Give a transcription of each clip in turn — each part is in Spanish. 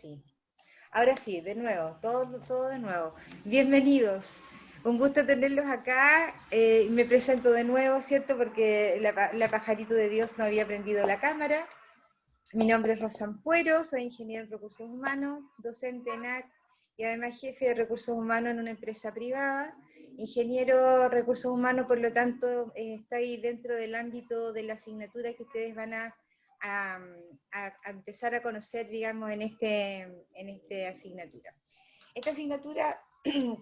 sí. Ahora sí, de nuevo, todo de nuevo. Bienvenidos. Un gusto tenerlos acá. Me presento de nuevo, ¿cierto? Porque la pajarito de Dios no había prendido la cámara. Mi nombre es Rosa Ampuero, soy ingeniero en recursos humanos, docente en AC y además jefe de recursos humanos en una empresa privada. Ingeniero de recursos humanos, por lo tanto, está ahí dentro del ámbito de la asignatura que ustedes van a empezar a conocer, digamos, en esta asignatura. Esta asignatura,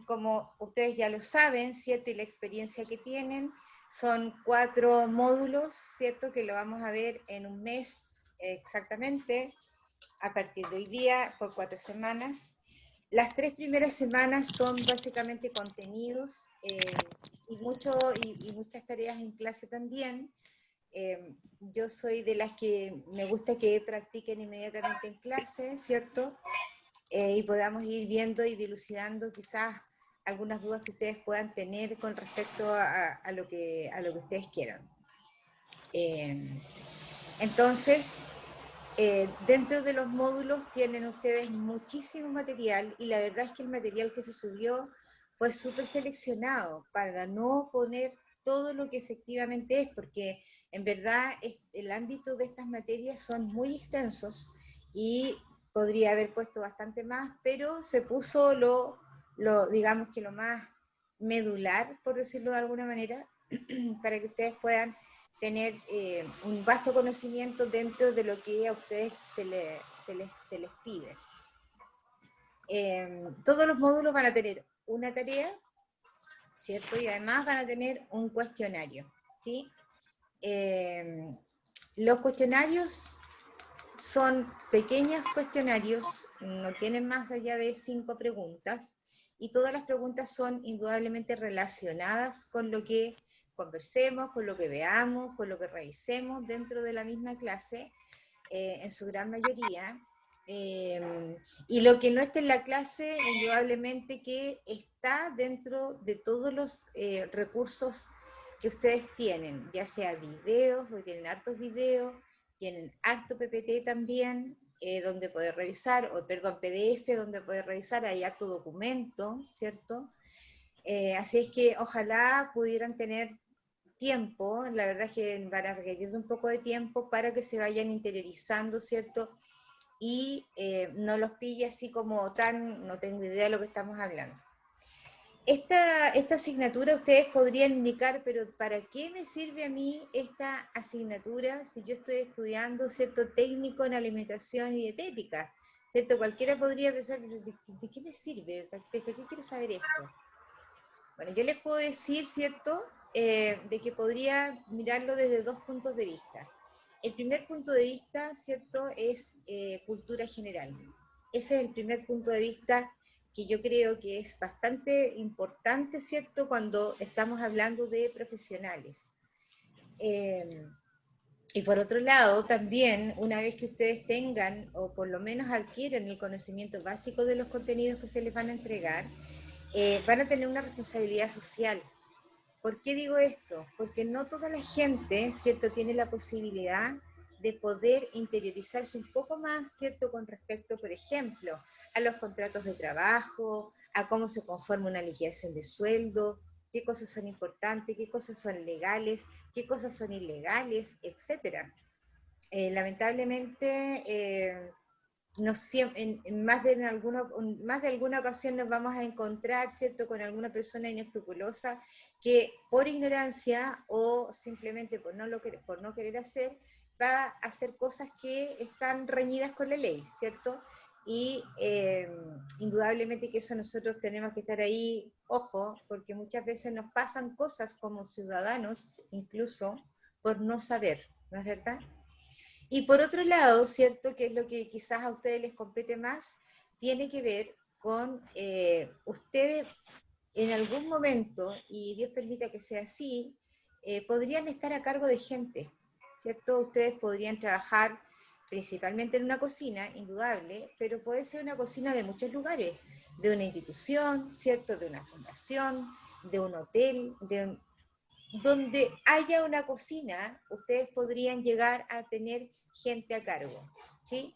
como ustedes ya lo saben, ¿cierto? Y la experiencia que tienen, son 4 módulos, ¿cierto? Que lo vamos a ver en un mes exactamente, a partir de hoy día, por 4 semanas. Las 3 primeras semanas son básicamente contenidos y muchas tareas en clase también. Yo soy de las que me gusta que practiquen inmediatamente en clase, ¿cierto? Y podamos ir viendo y dilucidando quizás algunas dudas que ustedes puedan tener con respecto a lo que ustedes quieran. Entonces, dentro de los módulos tienen ustedes muchísimo material y la verdad es que el material que se subió fue súper seleccionado para no poner todo lo que efectivamente es, porque en verdad el ámbito de estas materias son muy extensos y podría haber puesto bastante más, pero se puso digamos que lo más medular, por decirlo de alguna manera, para que ustedes puedan tener un vasto conocimiento dentro de lo que a ustedes se les pide. Todos los módulos van a tener una tarea, ¿cierto? Y además van a tener un cuestionario, ¿sí? Los cuestionarios son pequeños cuestionarios, no tienen más allá de 5 preguntas, y todas las preguntas son indudablemente relacionadas con lo que conversemos, con lo que veamos, con lo que revisemos dentro de la misma clase, en su gran mayoría. Y lo que no esté en la clase, indudablemente que está dentro de todos los recursos que ustedes tienen, ya sea videos, porque tienen hartos videos, tienen harto PPT también, donde poder revisar, o perdón, PDF, donde poder revisar, hay harto documento, ¿cierto? Así es que ojalá pudieran tener tiempo, la verdad es que van a requerir de un poco de tiempo para que se vayan interiorizando, ¿cierto? Y no los pille así como tan, no tengo idea de lo que estamos hablando. Esta asignatura ustedes podrían indicar, pero ¿para qué me sirve a mí esta asignatura si yo estoy estudiando, ¿cierto?, técnico en alimentación y dietética, ¿cierto? Cualquiera podría pensar, ¿de qué me sirve? ¿Para qué quiero saber esto? Bueno, yo les puedo decir, ¿cierto?, de que podría mirarlo desde 2 puntos de vista. El primer punto de vista, ¿cierto?, es cultura general. Ese es el primer punto de vista que yo creo que es bastante importante, ¿cierto?, cuando estamos hablando de profesionales. Y por otro lado, también, una vez que ustedes tengan, o por lo menos adquieren el conocimiento básico de los contenidos que se les van a entregar, van a tener una responsabilidad social. ¿Por qué digo esto? Porque no toda la gente, ¿cierto?, tiene la posibilidad de poder interiorizarse un poco más, ¿cierto?, con respecto, por ejemplo, a los contratos de trabajo, a cómo se conforma una liquidación de sueldo, qué cosas son importantes, qué cosas son legales, qué cosas son ilegales, etc. Lamentablemente, más de alguna ocasión nos vamos a encontrar, ¿cierto?, con alguna persona inescrupulosa que por ignorancia o simplemente por no querer hacer, va a hacer cosas que están reñidas con la ley, ¿cierto? Y indudablemente que eso nosotros tenemos que estar ahí, ojo, porque muchas veces nos pasan cosas como ciudadanos, incluso por no saber, ¿no es verdad? Y por otro lado, ¿cierto?, que es lo que quizás a ustedes les compete más, tiene que ver con ustedes en algún momento, y Dios permita que sea así, podrían estar a cargo de gente, ¿cierto? Ustedes podrían trabajar principalmente en una cocina, indudable, pero puede ser una cocina de muchos lugares, de una institución, ¿cierto?, de una fundación, de un hotel, donde haya una cocina, ustedes podrían llegar a tener gente a cargo, ¿sí?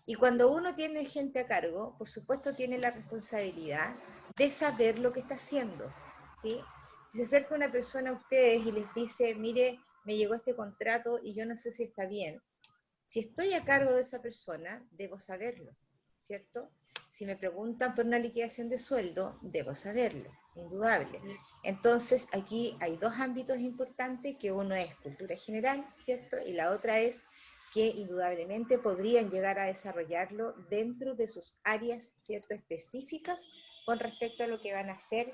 Y cuando uno tiene gente a cargo, por supuesto tiene la responsabilidad de saber lo que está haciendo, ¿sí? Si se acerca una persona a ustedes y les dice, mire, me llegó este contrato y yo no sé si está bien, si estoy a cargo de esa persona, debo saberlo, ¿cierto? Si me preguntan por una liquidación de sueldo, debo saberlo, indudable. Entonces, aquí hay dos ámbitos importantes, que uno es cultura general, ¿cierto? Y la otra es que indudablemente podrían llegar a desarrollarlo dentro de sus áreas, ¿cierto?, específicas con respecto a lo que van a hacer,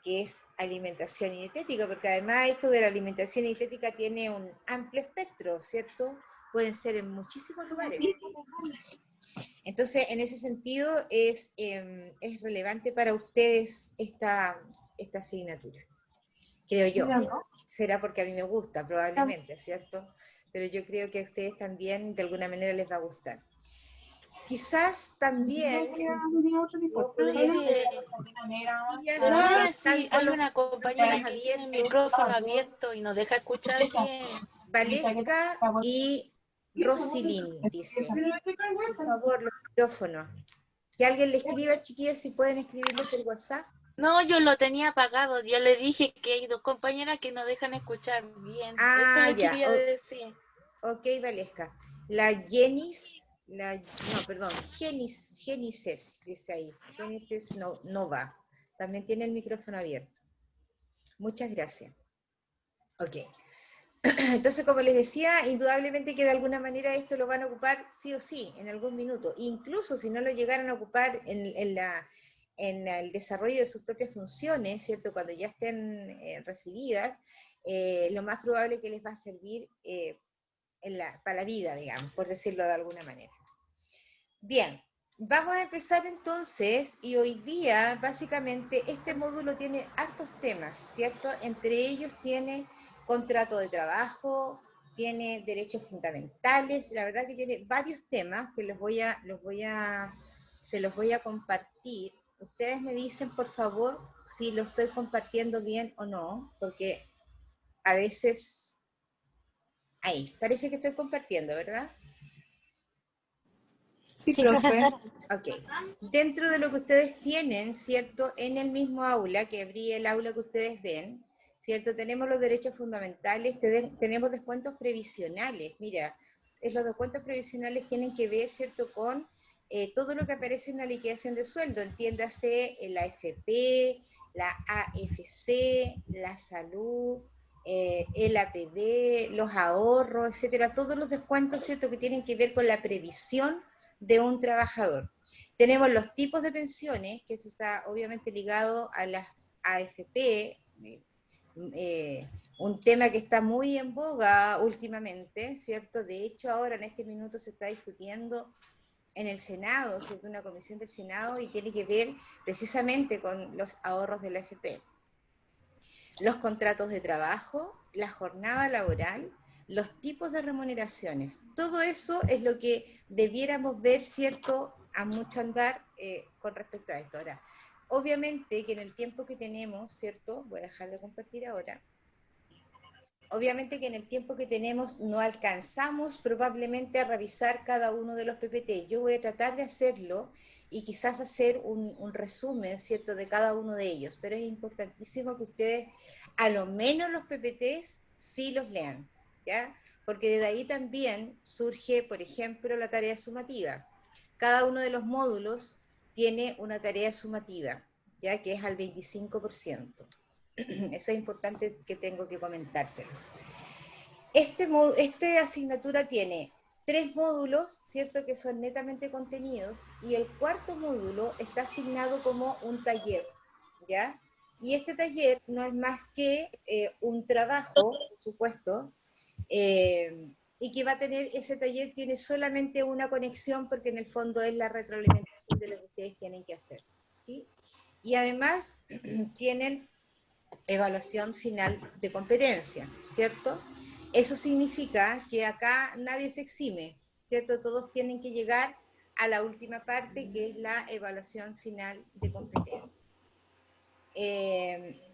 que es alimentación y dietética, porque además esto de la alimentación y dietética tiene un amplio espectro, ¿cierto? Pueden ser en muchísimos lugares. Entonces, en ese sentido, es relevante para ustedes esta asignatura, creo yo. Será porque a mí me gusta, probablemente, ¿cierto? Pero yo creo que a ustedes también, de alguna manera, les va a gustar. Quizás también yo podría ser sí, hay una compañera que tiene el micrófono abierto y nos deja escuchar bien. Valesca y Rosilín, dice. Por favor, los micrófonos. Que alguien le escriba, chiquillas, si pueden escribirlo por WhatsApp. No, yo lo tenía apagado. Yo le dije que hay dos compañeras que nos dejan escuchar bien. Eso le Ya. quería decir. Ok, Valesca. La Genis, Genices, dice ahí. Genices Nova. También tiene el micrófono abierto. Muchas gracias. Ok. Entonces, como les decía, indudablemente que de alguna manera esto lo van a ocupar sí o sí, en algún minuto. Incluso si no lo llegaran a ocupar en el desarrollo de sus propias funciones, ¿cierto? Cuando ya estén recibidas, lo más probable es que les va a servir para la vida, digamos, por decirlo de alguna manera. Bien, vamos a empezar entonces, y hoy día, básicamente, este módulo tiene hartos temas, ¿cierto? Entre ellos tiene contrato de trabajo, tiene derechos fundamentales, la verdad que tiene varios temas que se los voy a compartir. Ustedes me dicen, por favor, si lo estoy compartiendo bien o no, porque a veces... Ahí, parece que estoy compartiendo, ¿verdad? Sí, profe. Ok. Dentro de lo que ustedes tienen, ¿cierto? En el mismo aula, que abrí el aula que ustedes ven, ¿cierto? Tenemos los derechos fundamentales, tenemos descuentos previsionales. Mira, los descuentos previsionales tienen que ver, ¿cierto?, con todo lo que aparece en la liquidación de sueldo. Entiéndase la AFP, la AFC, la salud, el APB, los ahorros, etcétera. Todos los descuentos, ¿cierto?, que tienen que ver con la previsión de un trabajador. Tenemos los tipos de pensiones, que eso está obviamente ligado a las AFP, un tema que está muy en boga últimamente, ¿cierto? De hecho, ahora en este minuto se está discutiendo en el Senado, ¿cierto?, una comisión del Senado, y tiene que ver precisamente con los ahorros de la AFP. Los contratos de trabajo, la jornada laboral, los tipos de remuneraciones. Todo eso es lo que debiéramos ver, ¿cierto?, a mucho andar con respecto a esto. Ahora, obviamente que en el tiempo que tenemos, ¿cierto?, voy a dejar de compartir ahora, obviamente que en el tiempo que tenemos no alcanzamos probablemente a revisar cada uno de los PPT. Yo voy a tratar de hacerlo y quizás hacer un resumen, ¿cierto?, de cada uno de ellos, pero es importantísimo que ustedes, a lo menos los PPTs, sí los lean, ¿ya? Porque de ahí también surge, por ejemplo, la tarea sumativa. Cada uno de los módulos tiene una tarea sumativa, ya que es al 25%. Eso es importante que tengo que comentárselos. Esta asignatura tiene 3 módulos, ¿cierto?, que son netamente contenidos, y el cuarto módulo está asignado como un taller, ¿ya? Y este taller no es más que un trabajo, por supuesto, y que va a tener, ese taller tiene solamente una conexión, porque en el fondo es la retroalimentación de lo que ustedes tienen que hacer, ¿sí? Y además tienen evaluación final de competencia, ¿cierto? Eso significa que acá nadie se exime, ¿cierto? Todos tienen que llegar a la última parte, que es la evaluación final de competencia.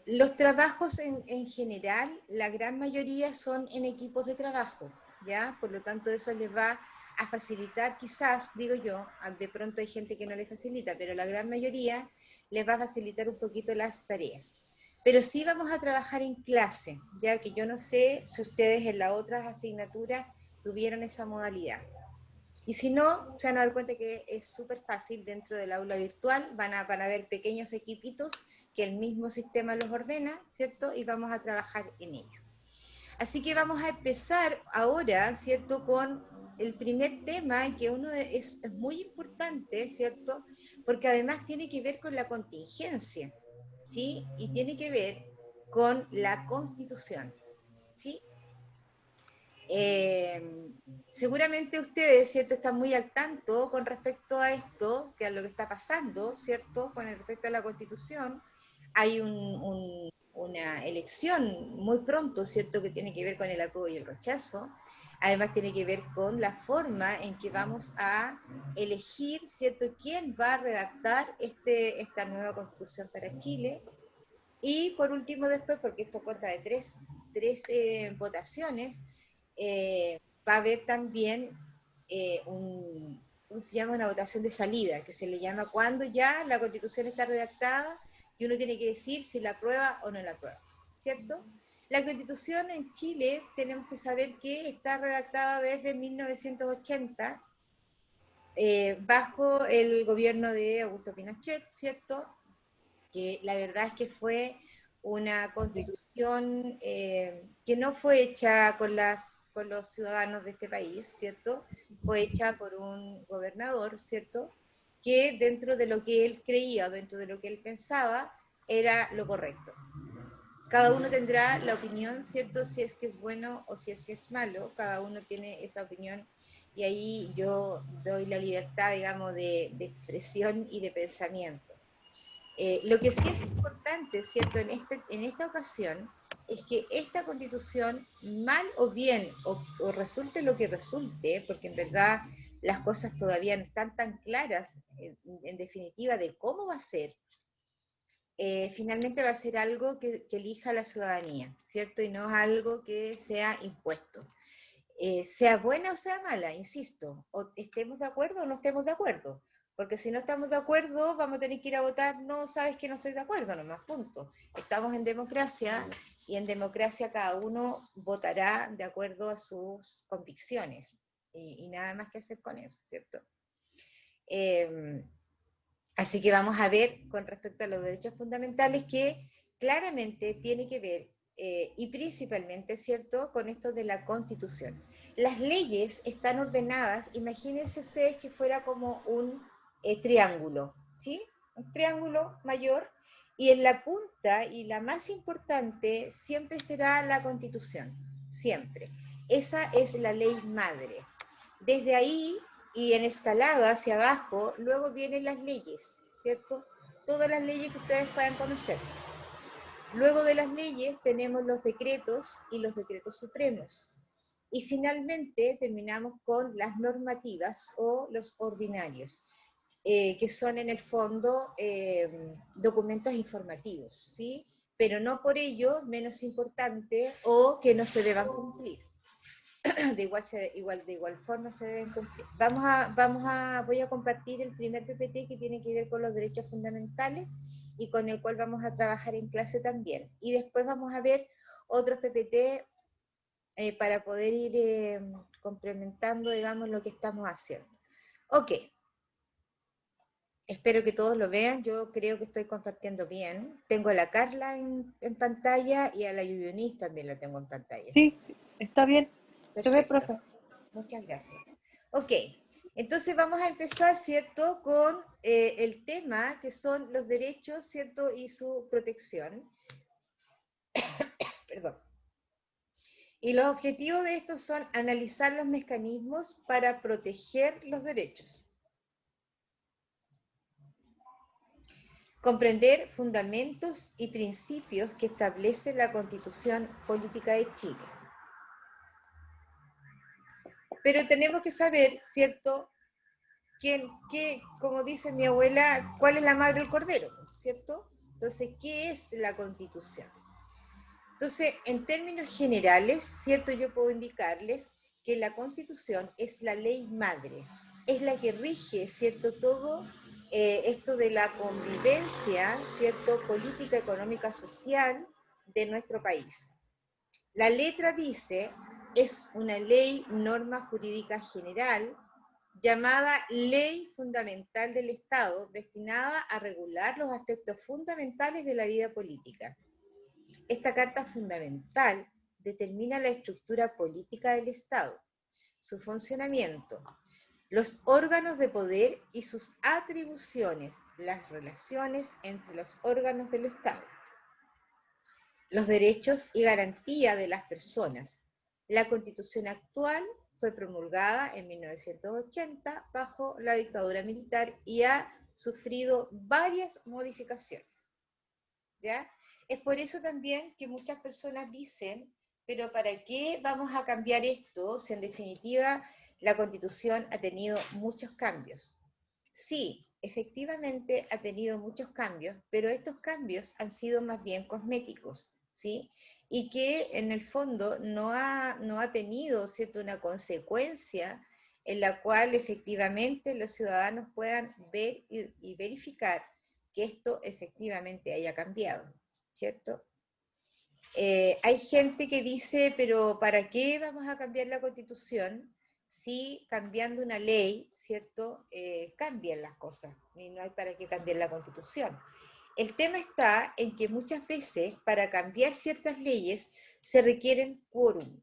Los trabajos en general, la gran mayoría son en equipos de trabajo, ¿ya? Por lo tanto, eso les va a facilitar, quizás, digo yo, de pronto hay gente que no le facilita, pero la gran mayoría les va a facilitar un poquito las tareas. Pero sí vamos a trabajar en clase, ya que yo no sé si ustedes en las otras asignaturas tuvieron esa modalidad. Y si no, se van a dar cuenta que es súper fácil dentro del aula virtual, van a ver pequeños equipitos que el mismo sistema los ordena, ¿cierto? Y vamos a trabajar en ello. Así que vamos a empezar ahora, ¿cierto? Con el primer tema, que es muy importante, ¿cierto? Porque además tiene que ver con la contingencia, ¿sí? Y tiene que ver con la Constitución, ¿sí? Seguramente ustedes, ¿cierto?, están muy al tanto con respecto a esto, que a lo que está pasando, ¿cierto?, con respecto a la Constitución. Hay una elección muy pronto, ¿cierto?, que tiene que ver con el apruebo y el rechazo. Además tiene que ver con la forma en que vamos a elegir, ¿cierto?, quién va a redactar esta nueva Constitución para Chile. Y por último después, porque esto cuenta de tres votaciones, va a haber también ¿cómo se llama? Una votación de salida, que se le llama cuando ya la Constitución está redactada y uno tiene que decir si la aprueba o no la aprueba, ¿cierto? La Constitución en Chile tenemos que saber que está redactada desde 1980, bajo el gobierno de Augusto Pinochet, ¿cierto? Que la verdad es que fue una constitución que no fue hecha con los ciudadanos de este país, ¿cierto? Fue hecha por un gobernador, ¿cierto? Que dentro de lo que él creía, dentro de lo que él pensaba, era lo correcto. Cada uno tendrá la opinión, ¿cierto? Si es que es bueno o si es que es malo, cada uno tiene esa opinión y ahí yo doy la libertad, digamos, de expresión y de pensamiento. Lo que sí es importante, ¿cierto?, en esta ocasión, es que esta constitución, mal o bien, o resulte lo que resulte, porque en verdad las cosas todavía no están tan claras, en definitiva, de cómo va a ser, finalmente va a ser algo que elija la ciudadanía, ¿cierto? Y no es algo que sea impuesto. Sea buena o sea mala, insisto, o estemos de acuerdo o no estemos de acuerdo, porque si no estamos de acuerdo vamos a tener que ir a votar, no, sabes que no estoy de acuerdo, nomás, punto. Estamos en democracia y en democracia cada uno votará de acuerdo a sus convicciones y nada más que hacer con eso, ¿cierto? Así que vamos a ver con respecto a los derechos fundamentales que claramente tiene que ver y principalmente, ¿cierto?, con esto de la Constitución. Las leyes están ordenadas, imagínense ustedes que fuera como un triángulo, ¿sí? Un triángulo mayor, y en la punta, y la más importante, siempre será la Constitución, siempre. Esa es la ley madre. Desde ahí, y en escalada hacia abajo, luego vienen las leyes, ¿cierto? Todas las leyes que ustedes puedan conocer. Luego de las leyes tenemos los decretos y los decretos supremos. Y finalmente terminamos con las normativas o los ordinarios, que son en el fondo documentos informativos, ¿sí? Pero no por ello menos importante o que no se deban cumplir. De igual forma se deben cumplir. Voy a compartir el primer PPT que tiene que ver con los derechos fundamentales y con el cual vamos a trabajar en clase también. Y después vamos a ver otros PPT para poder ir complementando, digamos, lo que estamos haciendo. Ok. Espero que todos lo vean, yo creo que estoy compartiendo bien. Tengo a la Carla en pantalla y a la Yuyunis también la tengo en pantalla. Sí, está bien. Se ve, Perfecto. profe. Muchas gracias. Ok, entonces vamos a empezar, ¿cierto?, con el tema que son los derechos, ¿cierto?, y su protección. Perdón. Y los objetivos de estos son analizar los mecanismos para proteger los derechos. Comprender fundamentos y principios que establece la Constitución Política de Chile. Pero tenemos que saber, ¿cierto?, como dice mi abuela, ¿cuál es la madre del cordero? ¿Cierto? Entonces, ¿qué es la Constitución? Entonces, en términos generales, ¿cierto?, yo puedo indicarles que la Constitución es la ley madre, es la que rige, ¿cierto?, todo esto de la convivencia, ¿cierto?, política, económica, social de nuestro país. La letra dice, es una ley, norma jurídica general, llamada Ley Fundamental del Estado, destinada a regular los aspectos fundamentales de la vida política. Esta Carta Fundamental determina la estructura política del Estado, su funcionamiento, los órganos de poder y sus atribuciones, las relaciones entre los órganos del Estado, los derechos y garantía de las personas. La Constitución actual fue promulgada en 1980 bajo la dictadura militar y ha sufrido varias modificaciones, ¿ya? Es por eso también que muchas personas dicen, pero ¿para qué vamos a cambiar esto si en definitiva la Constitución ha tenido muchos cambios? Sí, efectivamente ha tenido muchos cambios, pero estos cambios han sido más bien cosméticos, ¿sí? Y que en el fondo no ha tenido, ¿cierto?, una consecuencia en la cual efectivamente los ciudadanos puedan ver y verificar que esto efectivamente haya cambiado, ¿cierto? Hay gente que dice, pero ¿para qué vamos a cambiar la Constitución si cambiando una ley, ¿cierto?, cambian las cosas y no hay para qué cambiar la Constitución? El tema está en que muchas veces para cambiar ciertas leyes se requieren quórum.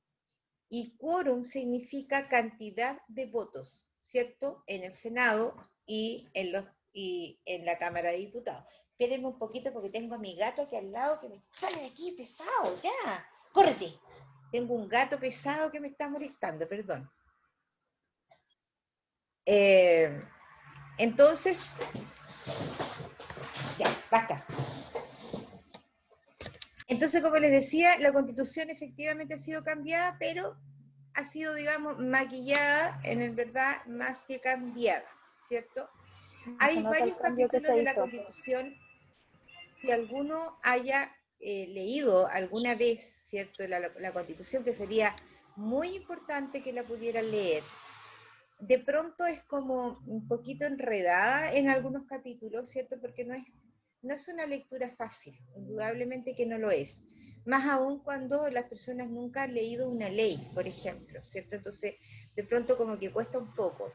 Y quórum significa cantidad de votos, ¿cierto?, en el Senado y en la Cámara de Diputados. Espérenme un poquito porque tengo a mi gato aquí al lado que me sale de aquí pesado, ya. ¡Córrete! Tengo un gato pesado que me está molestando, perdón. Entonces, ya, basta. Entonces, como les decía, la Constitución efectivamente ha sido cambiada, pero ha sido, digamos, maquillada, en verdad, más que cambiada, ¿cierto? Se Hay nota el varios cambio que capítulos se de la hizo. Constitución, si alguno haya leído alguna vez, ¿cierto?, la Constitución, que sería muy importante que la pudieran leer. De pronto es como un poquito enredada en algunos capítulos, ¿cierto?, porque no es una lectura fácil, indudablemente que no lo es. Más aún cuando las personas nunca han leído una ley, por ejemplo, ¿cierto? Entonces, de pronto como que cuesta un poco.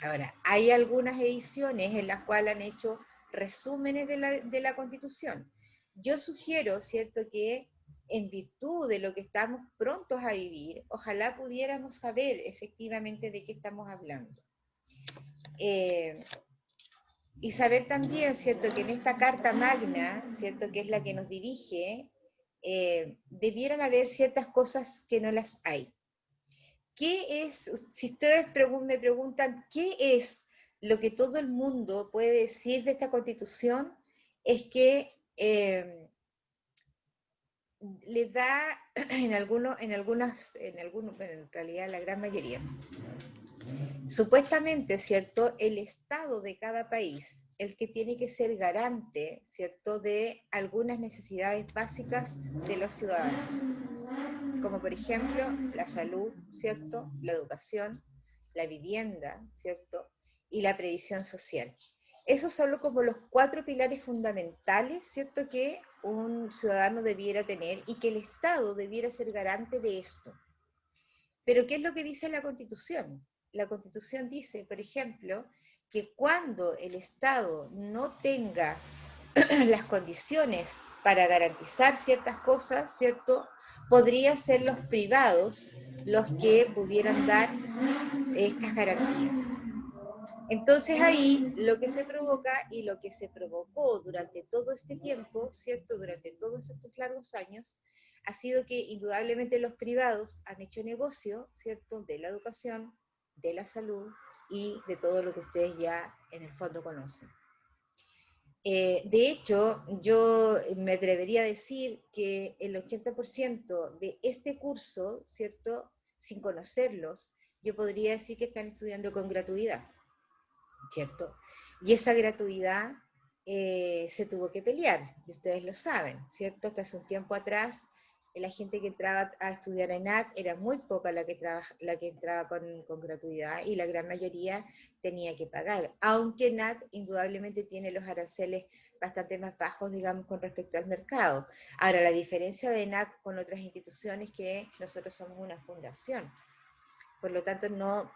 Ahora, hay algunas ediciones en las cuales han hecho resúmenes de la Constitución. Yo sugiero, ¿cierto?, que en virtud de lo que estamos prontos a vivir, ojalá pudiéramos saber efectivamente de qué estamos hablando. Y saber también, ¿cierto?, que en esta Carta Magna, ¿cierto?, que es la que nos dirige, debieran haber ciertas cosas que no las hay. ¿Qué es, si ustedes me preguntan, qué es lo que todo el mundo puede decir de esta Constitución? Es que le da, en realidad la gran mayoría, supuestamente, ¿cierto?, el Estado de cada país, el que tiene que ser garante, ¿cierto?, de algunas necesidades básicas de los ciudadanos, como por ejemplo la salud, ¿cierto?, la educación, la vivienda, ¿cierto?, y la previsión social. Esos son como los 4 pilares fundamentales, ¿cierto?, que un ciudadano debiera tener y que el Estado debiera ser garante de esto. Pero ¿qué es lo que dice la Constitución? La Constitución dice, por ejemplo, que cuando el Estado no tenga las condiciones para garantizar ciertas cosas, ¿cierto?, podrían ser los privados los que pudieran dar estas garantías. Entonces ahí lo que se provoca y lo que se provocó durante todo este tiempo, ¿cierto?, durante todos estos largos años, ha sido que indudablemente los privados han hecho negocio, ¿cierto?, de la educación, de la salud y de todo lo que ustedes ya en el fondo conocen. De hecho, yo me atrevería a decir que el 80% de este curso, ¿cierto?, sin conocerlos, yo podría decir que están estudiando con gratuidad, ¿cierto? Y esa gratuidad se tuvo que pelear, y ustedes lo saben, ¿cierto? Hasta hace un tiempo atrás la gente que entraba a estudiar en NAC era muy poca la que entraba con gratuidad, y la gran mayoría tenía que pagar, aunque NAC indudablemente tiene los aranceles bastante más bajos, digamos, con respecto al mercado. Ahora, la diferencia de NAC con otras instituciones es que nosotros somos una fundación, por lo tanto no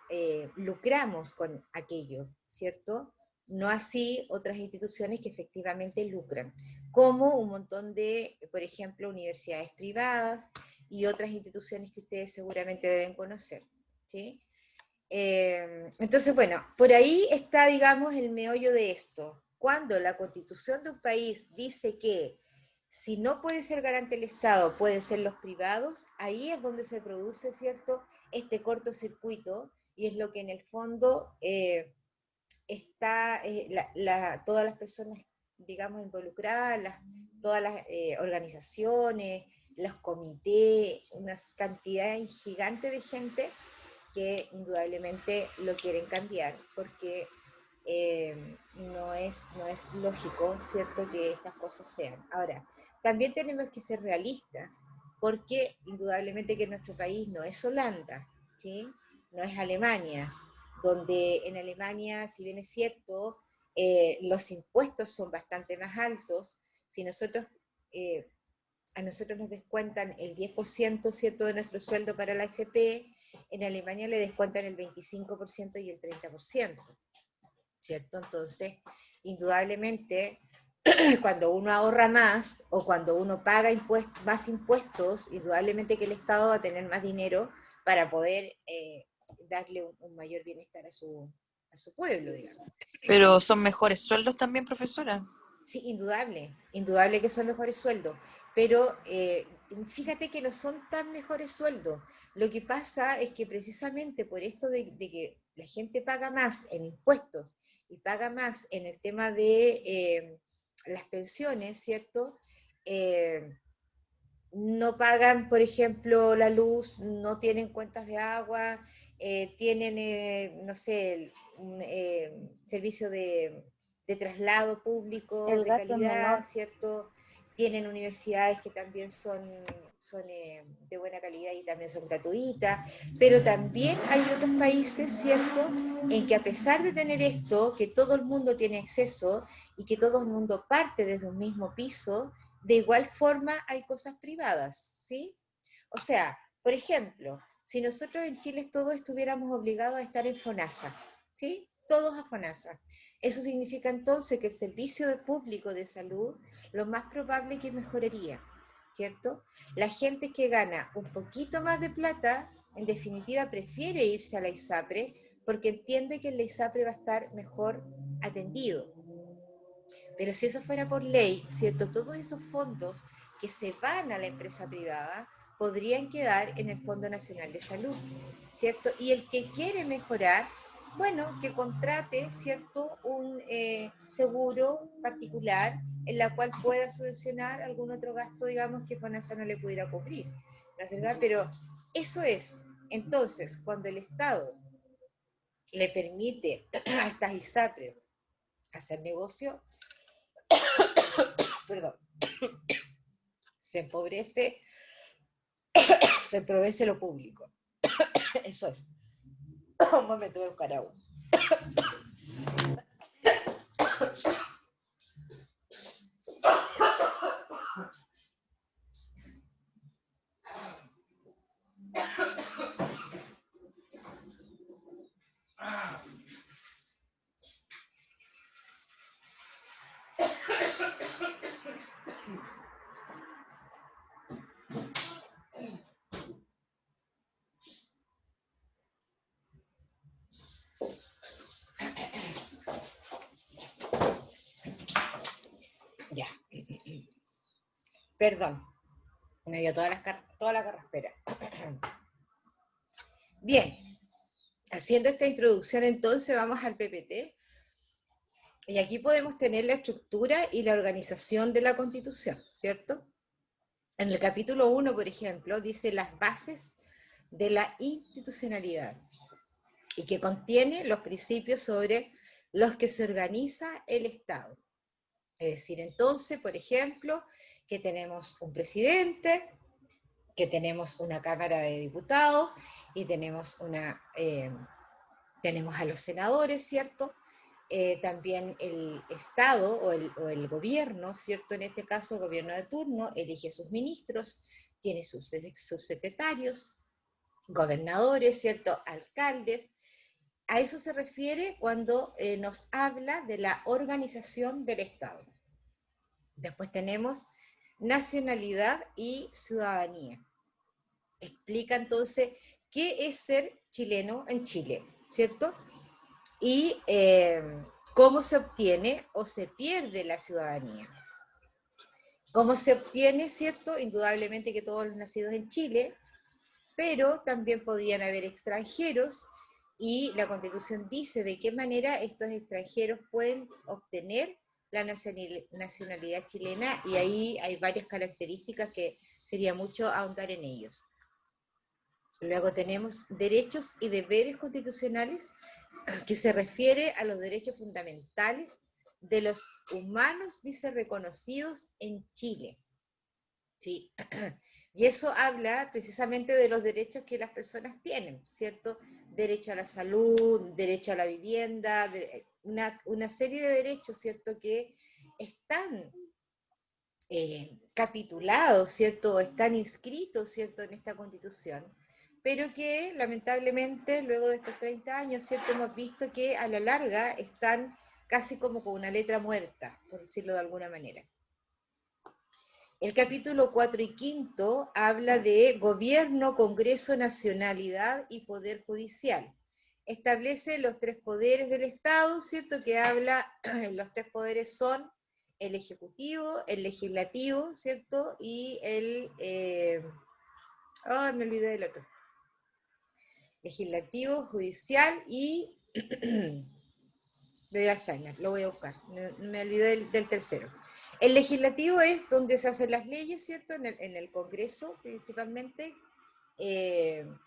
lucramos con aquello, ¿cierto? No así otras instituciones que efectivamente lucran, como un montón de, por ejemplo, universidades privadas y otras instituciones que ustedes seguramente deben conocer, ¿sí? Entonces, bueno, por ahí está, digamos, el meollo de esto. Cuando la Constitución de un país dice que si no puede ser garante el Estado, pueden ser los privados, ahí es donde se produce, ¿cierto?, este cortocircuito, y es lo que en el fondo está, todas las personas, digamos, involucradas, todas las organizaciones, los comités, una cantidad gigante de gente que indudablemente lo quieren cambiar, porque no es lógico, ¿cierto?, que estas cosas sean. Ahora, también tenemos que ser realistas, porque indudablemente que nuestro país no es Holanda, ¿sí? No es Alemania, donde en Alemania, si bien es cierto, los impuestos son bastante más altos. Si nosotros, a nosotros nos descuentan el 10%, ¿cierto?, de nuestro sueldo para la AFP, en Alemania le descuentan el 25% y el 30%. ¿Cierto? Entonces, indudablemente, cuando uno ahorra más o cuando uno paga más impuestos, indudablemente que el Estado va a tener más dinero para poder darle un mayor bienestar a su pueblo, digamos. Pero son mejores sueldos también, profesora. Sí, indudable que son mejores sueldos, pero fíjate que no son tan mejores sueldos. Lo que pasa es que precisamente por esto de que la gente paga más en impuestos y paga más en el tema de las pensiones, ¿cierto? No pagan, por ejemplo, la luz, no tienen cuentas de agua, tienen, no sé, un servicio de traslado público El de gasto es calidad, menor. ¿cierto? Tienen universidades que también son de buena calidad y también son gratuitas, pero también hay otros países, ¿cierto?, en que a pesar de tener esto, que todo el mundo tiene acceso y que todo el mundo parte desde un mismo piso, de igual forma hay cosas privadas, ¿sí? O sea, por ejemplo, si nosotros en Chile todos estuviéramos obligados a estar en FONASA, ¿sí? Todos a FONASA. Eso significa entonces que el servicio público de salud, lo más probable es que mejoraría, ¿cierto? La gente que gana un poquito más de plata, en definitiva prefiere irse a la ISAPRE porque entiende que en la ISAPRE va a estar mejor atendido. Pero si eso fuera por ley, ¿cierto?, todos esos fondos que se van a la empresa privada podrían quedar en el Fondo Nacional de Salud, ¿cierto? Y el que quiere mejorar, bueno, que contrate, ¿cierto?, un seguro particular en la cual pueda subvencionar algún otro gasto, digamos, que FONASA no le pudiera cubrir, ¿no es verdad? Pero eso es. Entonces, cuando el Estado le permite a estas ISAPRE hacer negocio, perdón, se empobrece lo público. Eso es. Un momento de buscar agua. Ya. Perdón. Me dio toda la carraspera. Bien. Haciendo esta introducción, entonces vamos al PPT. Y aquí podemos tener la estructura y la organización de la Constitución, ¿cierto? En el capítulo 1, por ejemplo, dice las bases de la institucionalidad y que contiene los principios sobre los que se organiza el Estado. Es decir, entonces, por ejemplo, que tenemos un presidente, que tenemos una Cámara de Diputados y tenemos tenemos a los senadores, ¿cierto? También el Estado o el gobierno, ¿cierto? En este caso, el gobierno de turno elige sus ministros, tiene sus secretarios, gobernadores, ¿cierto? Alcaldes. A eso se refiere cuando nos habla de la organización del Estado. Después tenemos nacionalidad y ciudadanía. Explica entonces qué es ser chileno en Chile, ¿cierto? Y cómo se obtiene o se pierde la ciudadanía. ¿Cómo se obtiene, cierto? Indudablemente que todos los nacidos en Chile, pero también podían haber extranjeros, y la Constitución dice de qué manera estos extranjeros pueden obtener la nacionalidad chilena, y ahí hay varias características que sería mucho ahondar en ellos. Luego tenemos derechos y deberes constitucionales, que se refiere a los derechos fundamentales de los humanos, dice, reconocidos en Chile. ¿Sí? Y eso habla precisamente de los derechos que las personas tienen, ¿cierto? Derecho a la salud, derecho a la vivienda, una serie de derechos, ¿cierto? Que están capitulados, ¿cierto? Están inscritos, ¿cierto? En esta Constitución, pero que lamentablemente luego de estos 30 años, ¿cierto? Hemos visto que a la larga están casi como con una letra muerta, por decirlo de alguna manera. El capítulo 4 y 5 habla de gobierno, congreso, nacionalidad y poder judicial. Establece los tres poderes del Estado, ¿cierto? Que habla, los tres poderes son el ejecutivo, el legislativo, ¿cierto? Y me olvidé del otro. Legislativo, judicial y de Alzheimer, lo voy a buscar, me olvidé del tercero. El legislativo es donde se hacen las leyes, ¿cierto? En el Congreso, principalmente. El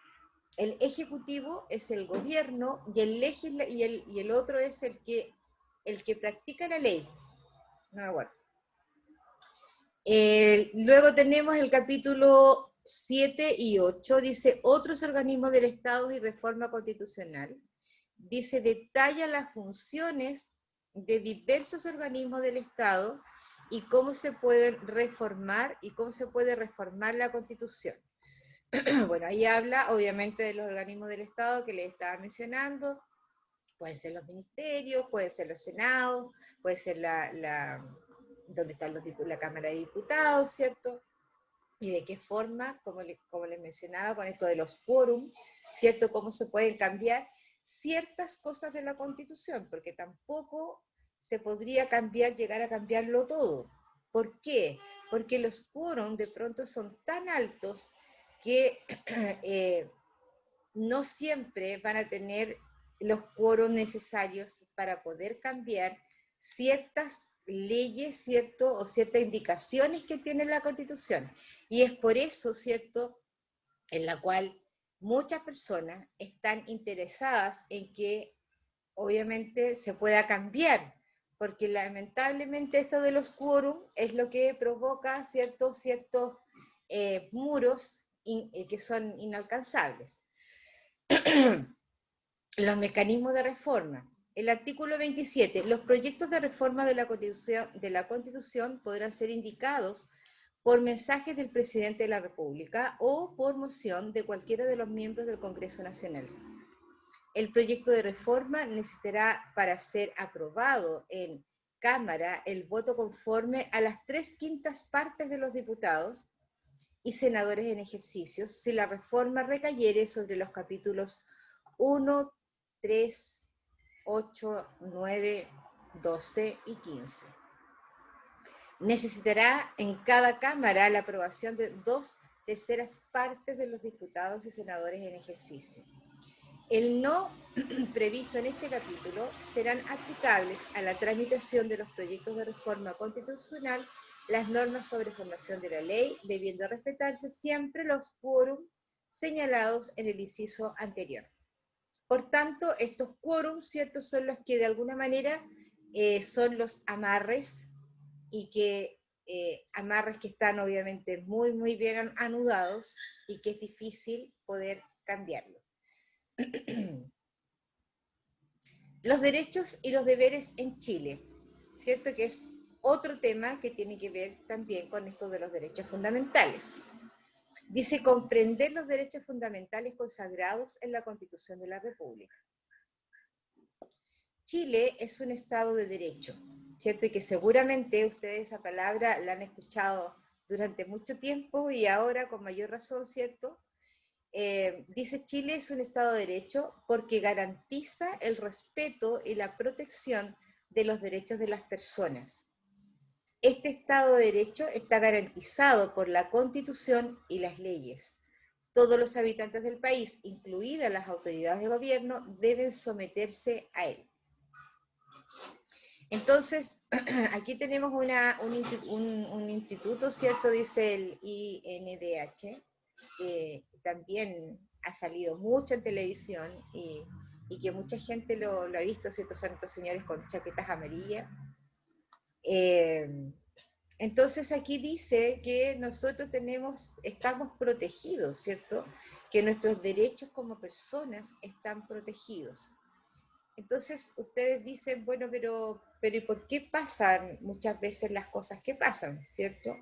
ejecutivo es el gobierno, y el otro es el que practica la ley. No me acuerdo. Luego tenemos el capítulo 7 y 8, dice otros organismos del Estado y reforma constitucional. Dice, detalla las funciones de diversos organismos del Estado y cómo se pueden reformar la Constitución. Bueno, ahí habla obviamente de los organismos del Estado que les estaba mencionando. Pueden ser los ministerios, pueden ser los senados, puede ser donde están la Cámara de Diputados, ¿cierto? Y de qué forma, como les mencionaba, con esto de los quórum, ¿cierto? Cómo se pueden cambiar ciertas cosas de la Constitución, porque tampoco se podría llegar a cambiarlo todo. ¿Por qué? Porque los quórum de pronto son tan altos que no siempre van a tener los quórum necesarios para poder cambiar ciertas leyes, ¿cierto? O ciertas indicaciones que tiene la Constitución. Y es por eso, ¿cierto?, en la cual muchas personas están interesadas en que obviamente se pueda cambiar, porque lamentablemente esto de los quórum es lo que provoca ciertos muros que son inalcanzables. Los mecanismos de reforma. El artículo 27. Los proyectos de reforma de la Constitución podrán ser indicados por mensajes del presidente de la República o por moción de cualquiera de los miembros del Congreso Nacional. El proyecto de reforma necesitará, para ser aprobado en Cámara, el voto conforme a las 3/5 partes de los diputados y senadores en ejercicio, si la reforma recayere sobre los capítulos 1, 3, 8, 9, 12 y 15. Necesitará en cada Cámara la aprobación de 2/3 partes de los diputados y senadores en ejercicio. El no previsto en este capítulo serán aplicables a la tramitación de los proyectos de reforma constitucional las normas sobre formación de la ley, debiendo respetarse siempre los quórum señalados en el inciso anterior. Por tanto, estos quórum, ¿cierto?, son los que de alguna manera son los amarres y que amarres que están obviamente muy, muy bien anudados y que es difícil poder cambiarlo. Los derechos y los deberes en Chile, ¿cierto? Que es otro tema que tiene que ver también con esto de los derechos fundamentales. Dice comprender los derechos fundamentales consagrados en la Constitución de la República. Chile es un Estado de Derecho, ¿cierto? Y que seguramente ustedes esa palabra la han escuchado durante mucho tiempo y ahora con mayor razón, ¿cierto? Dice Chile es un Estado de Derecho porque garantiza el respeto y la protección de los derechos de las personas. Este Estado de Derecho está garantizado por la Constitución y las leyes. Todos los habitantes del país, incluidas las autoridades de gobierno, deben someterse a él. Entonces, aquí tenemos un instituto, ¿cierto? Dice el INDH, que también ha salido mucho en televisión y que mucha gente lo ha visto, ¿cierto? Son estos señores con chaquetas amarillas. Entonces aquí dice que nosotros estamos protegidos, ¿cierto? Que nuestros derechos como personas están protegidos. Entonces ustedes dicen, bueno, pero ¿y por qué pasan muchas veces las cosas que pasan, ¿cierto?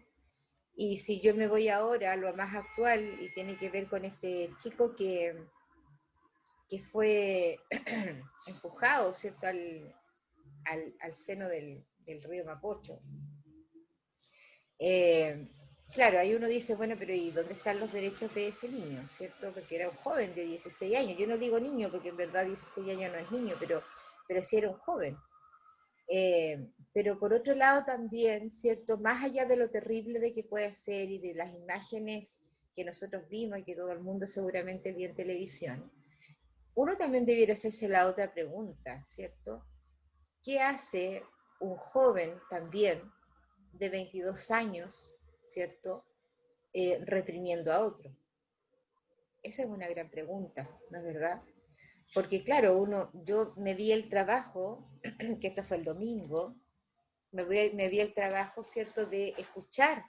Y si yo me voy ahora a lo más actual y tiene que ver con este chico que fue empujado, ¿cierto? Al seno del río Mapocho. Claro, ahí uno dice, bueno, pero ¿y dónde están los derechos de ese niño, cierto? Porque era un joven de 16 años. Yo no digo niño porque en verdad 16 años no es niño, pero sí era un joven. Pero por otro lado también, ¿cierto? Más allá de lo terrible de que puede ser y de las imágenes que nosotros vimos y que todo el mundo seguramente vio en televisión, uno también debiera hacerse la otra pregunta, ¿cierto? ¿Qué hace un joven también de 22 años, ¿cierto? Reprimiendo a otro. Esa es una gran pregunta, ¿no es verdad? Porque claro, yo me di el trabajo, que esto fue el domingo, me di el trabajo, ¿cierto?, de escuchar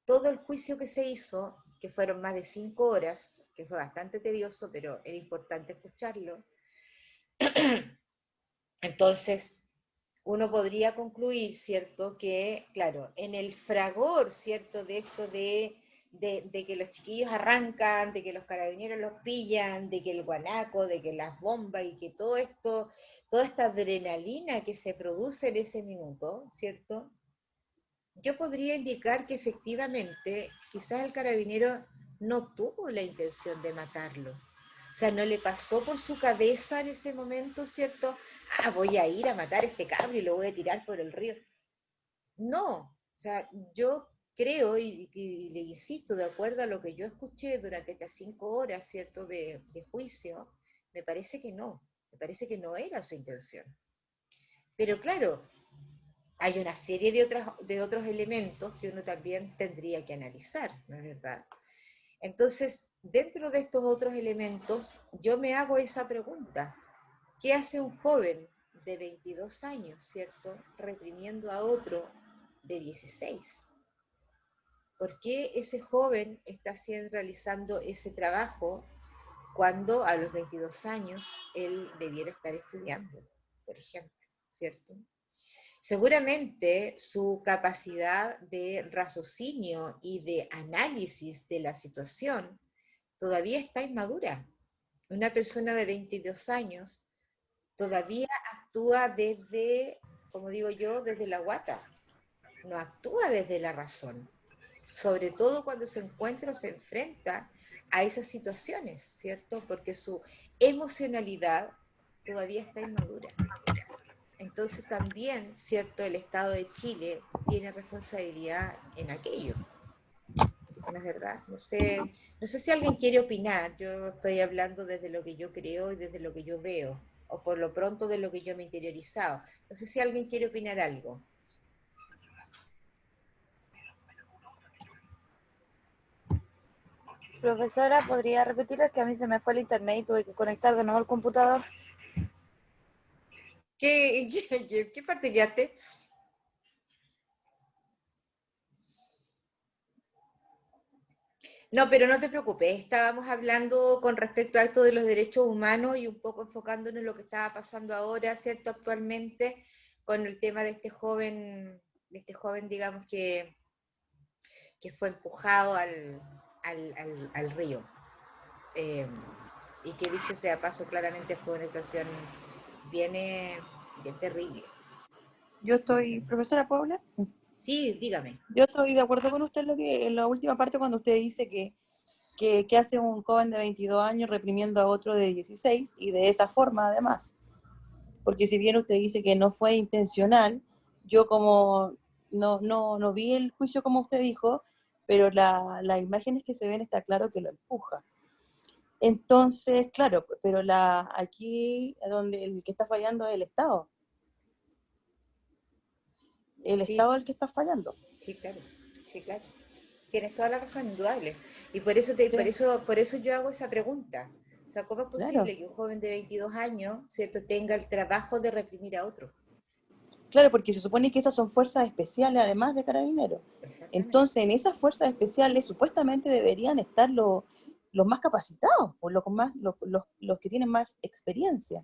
todo el juicio que se hizo, que fueron más de 5 horas, que fue bastante tedioso, pero era importante escucharlo. Entonces, uno podría concluir, ¿cierto?, que, claro, en el fragor, ¿cierto?, de esto de que los chiquillos arrancan, de que los carabineros los pillan, de que el guanaco, de que las bombas y que todo esto, toda esta adrenalina que se produce en ese minuto, ¿cierto?, yo podría indicar que efectivamente quizás el carabinero no tuvo la intención de matarlo. O sea, no le pasó por su cabeza en ese momento, ¿cierto? Ah, voy a ir a matar a este cabro y lo voy a tirar por el río. No, o sea, yo creo y le insisto, de acuerdo a lo que yo escuché durante estas 5 horas, ¿cierto?, de juicio, me parece que no era su intención. Pero claro, hay una serie de otros elementos que uno también tendría que analizar, ¿no es verdad? Entonces, dentro de estos otros elementos, yo me hago esa pregunta. ¿Qué hace un joven de 22 años, ¿cierto?, reprimiendo a otro de 16? ¿Por qué ese joven está realizando ese trabajo cuando a los 22 años él debiera estar estudiando, por ejemplo, ¿cierto? Seguramente su capacidad de raciocinio y de análisis de la situación todavía está inmadura. Una persona de 22 años todavía actúa desde, como digo yo, desde la guata, no actúa desde la razón, sobre todo cuando se encuentra o se enfrenta a esas situaciones, ¿cierto? Porque su emocionalidad todavía está inmadura. Entonces también, ¿cierto?, el Estado de Chile tiene responsabilidad en aquello. ¿No es verdad? No sé si alguien quiere opinar. Yo estoy hablando desde lo que yo creo y desde lo que yo veo, o por lo pronto de lo que yo me he interiorizado. No sé si alguien quiere opinar algo. Profesora, ¿podría repetir? Es que a mí se me fue el internet y tuve que conectar de nuevo el computador. ¿Qué parte quedaste? No, pero no te preocupes, estábamos hablando con respecto a esto de los derechos humanos y un poco enfocándonos en lo que estaba pasando ahora, ¿cierto? Actualmente, con el tema de este joven, digamos, que fue empujado al río. Eh, y que dicho sea paso, claramente fue una situación bien, bien terrible. Yo estoy, profesora Paula, Sí, dígame. yo estoy de acuerdo con usted en la última parte cuando usted dice que hace un joven de 22 años reprimiendo a otro de 16 y de esa forma además. Porque si bien usted dice que no fue intencional, yo como no vi el juicio como usted dijo, pero las imágenes que se ven está claro que lo empuja. Entonces, claro, pero aquí donde el que está fallando es el Estado. El Sí, Estado es el que está fallando. sí, claro. Sí, claro. Tienes toda la razón, indudable. Y Sí, por eso yo hago esa pregunta. O sea, ¿cómo es claro. posible que un joven de 22 años, ¿cierto?, tenga el trabajo de reprimir a otro? Claro, porque se supone que esas son fuerzas especiales además de carabineros. Exactamente. Entonces, en esas fuerzas especiales supuestamente deberían estar los más capacitados, o los que tienen más experiencia.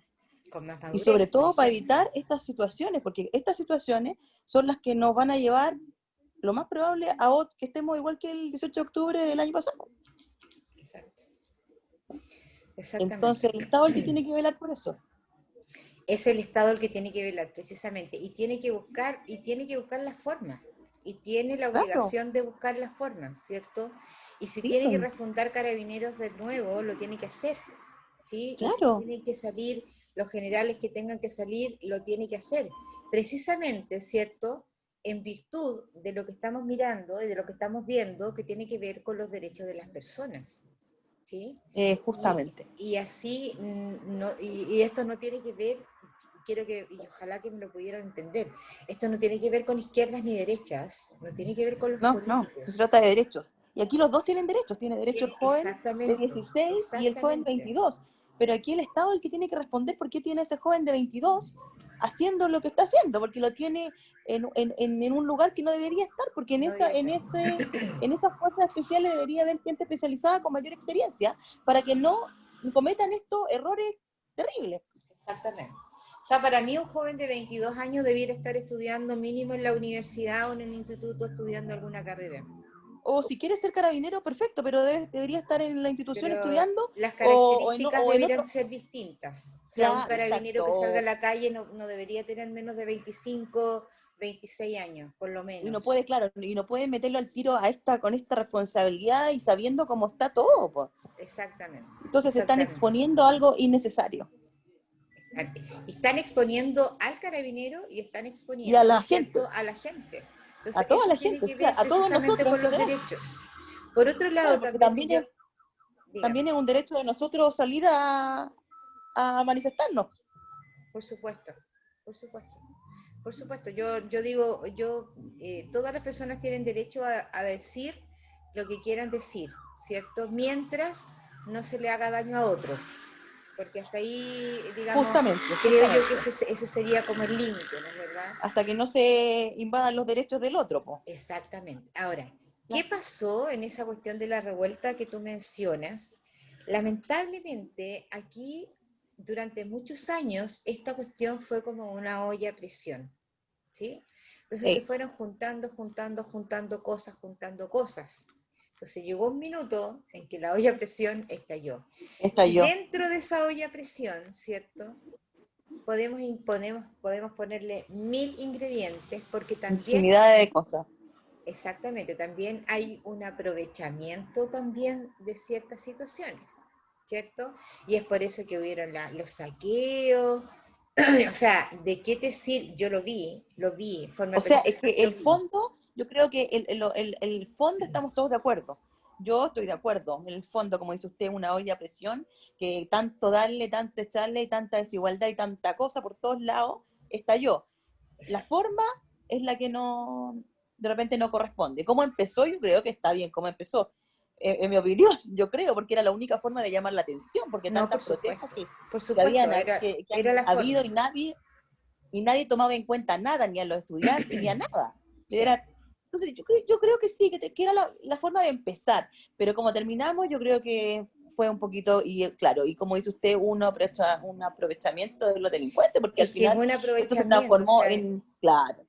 Con más Y sobre madurez, por todo para ejemplo. evitar estas situaciones, porque estas situaciones son las que nos van a llevar, lo más probable, que estemos igual que el 18 de octubre del año pasado. Exacto. Exactamente. Entonces, el Estado es el que tiene que velar por eso. Es el Estado el que tiene que velar, precisamente, y tiene que buscar las formas, y tiene la Claro, obligación de buscar las formas, ¿cierto? Y si sí, tiene que refundar Carabineros de nuevo, lo tiene que hacer, ¿sí? Y si claro. tienen que salir los generales que tengan que salir, lo tiene que hacer. Precisamente, ¿cierto? En virtud de lo que estamos mirando y de lo que estamos viendo, que tiene que ver con los derechos de las personas, ¿sí? Justamente. Y así, y esto no tiene que ver, y ojalá que me lo pudieran entender, esto no tiene que ver con izquierdas ni derechas, no tiene que ver con los No, se políticos. trata de derechos. Y aquí los dos tienen derechos. Tiene derecho el joven de Exactamente, 16 y el joven de exactamente, 22. Pero aquí el Estado es el que tiene que responder por qué tiene ese joven de 22 haciendo lo que está haciendo, porque lo tiene en un lugar que no debería estar, porque no debe estar. en esas fuerzas especiales debería haber gente especializada con mayor experiencia para que no cometan estos errores terribles. Exactamente. O sea, para mí un joven de 22 años debiera estar estudiando mínimo en la universidad o en el instituto estudiando alguna carrera. O si quiere ser carabinero, perfecto, pero debería estar en la institución Pero estudiando las o, en, características o en deberían otro. ser distintas. O sea, un Claro, carabinero que salga a exacto. la calle no debería tener menos de 25, 26 años, por lo Y no menos. puede, claro, y no puede meterlo al tiro con esta responsabilidad y sabiendo cómo está todo, pues. Exactamente, Entonces se están exactamente. exponiendo a algo innecesario. Están exponiendo al carabinero y están Y a exponiendo, la ¿cierto?, gente, a la gente. a Entonces, toda eso la tiene gente, o que sea, ver a todos precisamente nosotros en con los general. derechos. Por otro lado, Claro, porque también si yo, también dígame, es un derecho de nosotros salir a manifestarnos. por supuesto, por supuesto. Por supuesto, yo digo, todas las personas tienen derecho a decir lo que quieran decir, ¿cierto? Mientras no se le haga daño a otro, porque hasta ahí, digamos, Justamente, creo yo que justamente. ese sería como el límite, ¿no es verdad? Hasta que no se invadan los derechos del otro, pues. Exactamente. Ahora, ¿qué pasó en esa cuestión de la revuelta que tú mencionas? Lamentablemente, aquí, durante muchos años, esta cuestión fue como una olla a presión, ¿sí? Entonces se Sí, fueron juntando cosas, juntando cosas. Entonces llegó un minuto en que la olla a presión estalló. Y estalló. dentro de esa olla a presión, ¿cierto? Podemos ponerle 1000 ingredientes porque también, Infinidad de cosas. exactamente, también hay un aprovechamiento también de ciertas situaciones, ¿cierto? Y es por eso que hubieron los saqueos. O sea, ¿de qué te sirve? Yo lo vi, forma O sea, es personal que lo el vi. fondo, yo creo que el fondo estamos todos de acuerdo. Yo estoy de acuerdo. En el fondo, como dice usted, una olla a presión, que tanto darle, tanto echarle, y tanta desigualdad y tanta cosa por todos lados, estalló. La Exacto. forma es la que de repente no corresponde. ¿Cómo empezó? Yo creo que está bien cómo empezó. En mi opinión, yo creo, porque era la única forma de llamar la atención, porque No, tantas protestas por que supuesto, que era han la habido forma. y nadie tomaba en cuenta nada, ni a los estudiantes, ni a nada. Sí, Era, Entonces, yo creo que sí, que era la forma de empezar, pero como terminamos, yo creo que fue un poquito, y claro, y como dice usted, un aprovechamiento de los delincuentes, porque al Es que es final un esto se aprovechamiento, o transformó sea, en, claro,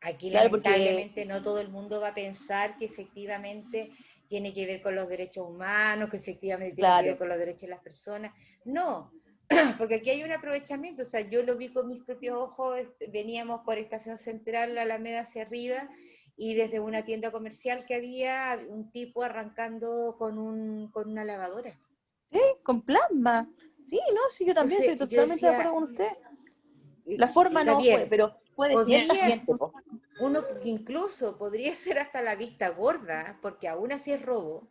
aquí claro, porque, lamentablemente no todo el mundo va a pensar que efectivamente tiene que ver con los derechos humanos, que efectivamente tiene que ver claro, con los derechos de las personas. No, porque aquí hay un aprovechamiento, o sea, yo lo vi con mis propios ojos, veníamos por Estación Central, la Alameda hacia arriba, y desde una tienda comercial que había un tipo arrancando con una lavadora. con plasma. Sí, no, sí, yo también Entonces estoy yo totalmente de decía, acuerdo con usted. La forma está no fue, bien, pero fue de cierta podría, gente, po. uno incluso podría ser hasta la vista gorda, porque aún así es robo.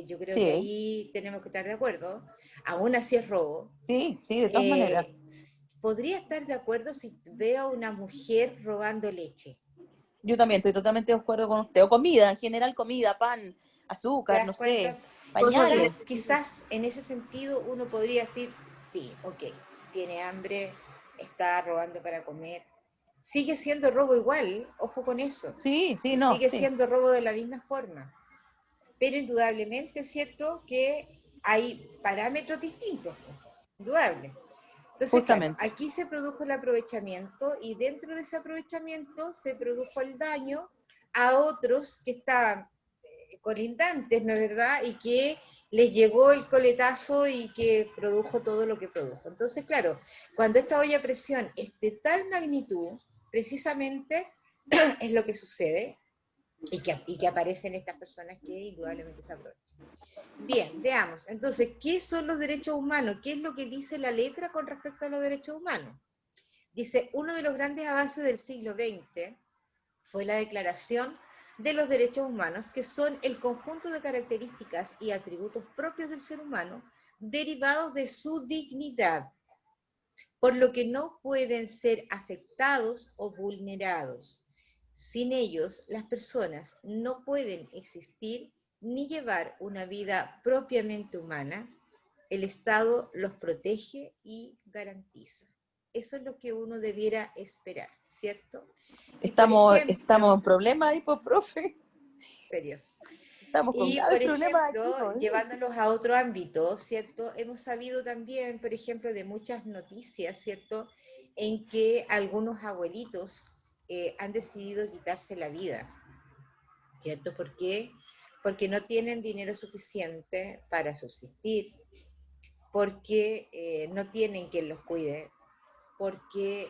Yo creo que Sí, ahí tenemos que estar de acuerdo. Aún así es robo. sí, sí, de todas maneras. Podría estar de acuerdo si veo a una mujer robando leche. Yo también estoy totalmente de acuerdo con usted. O comida, en general comida, pan, ¿Te azúcar, das no cuenta? sé, pañales. Quizás en ese sentido uno podría decir, sí, ok, tiene hambre, está robando para comer. Sigue siendo robo igual, ojo con eso. Sí, sí, no, Sigue sí, siendo robo de la misma forma. Pero indudablemente es cierto que hay parámetros distintos, indudable. Entonces, claro, justamente. aquí se produjo el aprovechamiento y dentro de ese aprovechamiento se produjo el daño a otros que estaban colindantes, ¿no es verdad? Y que les llegó el coletazo y que produjo todo lo que produjo. Entonces, claro, cuando esta olla a presión es de tal magnitud, precisamente es lo que sucede y que aparecen estas personas que indudablemente se aprovechan. Bien, veamos. Entonces, ¿qué son los derechos humanos? ¿Qué es lo que dice la letra con respecto a los derechos humanos? Dice, uno de los grandes avances del siglo XX fue la Declaración de los Derechos Humanos, que son el conjunto de características y atributos propios del ser humano derivados de su dignidad, por lo que no pueden ser afectados o vulnerados. Sin ellos, las personas no pueden existir ni llevar una vida propiamente humana. El Estado los protege y garantiza. Eso es lo que uno debiera esperar, ¿cierto? Y por Estamos ejemplo, en problemas ahí, pues, profe. serios. Estamos con Y graves por problemas aquí, ejemplo, pues. llevándolos a otro ámbito, ¿cierto? Hemos sabido también, por ejemplo, de muchas noticias, ¿cierto? En que algunos abuelitos han decidido quitarse la vida, ¿cierto? ¿Por qué? Porque no tienen dinero suficiente para subsistir, porque no tienen quien los cuide, porque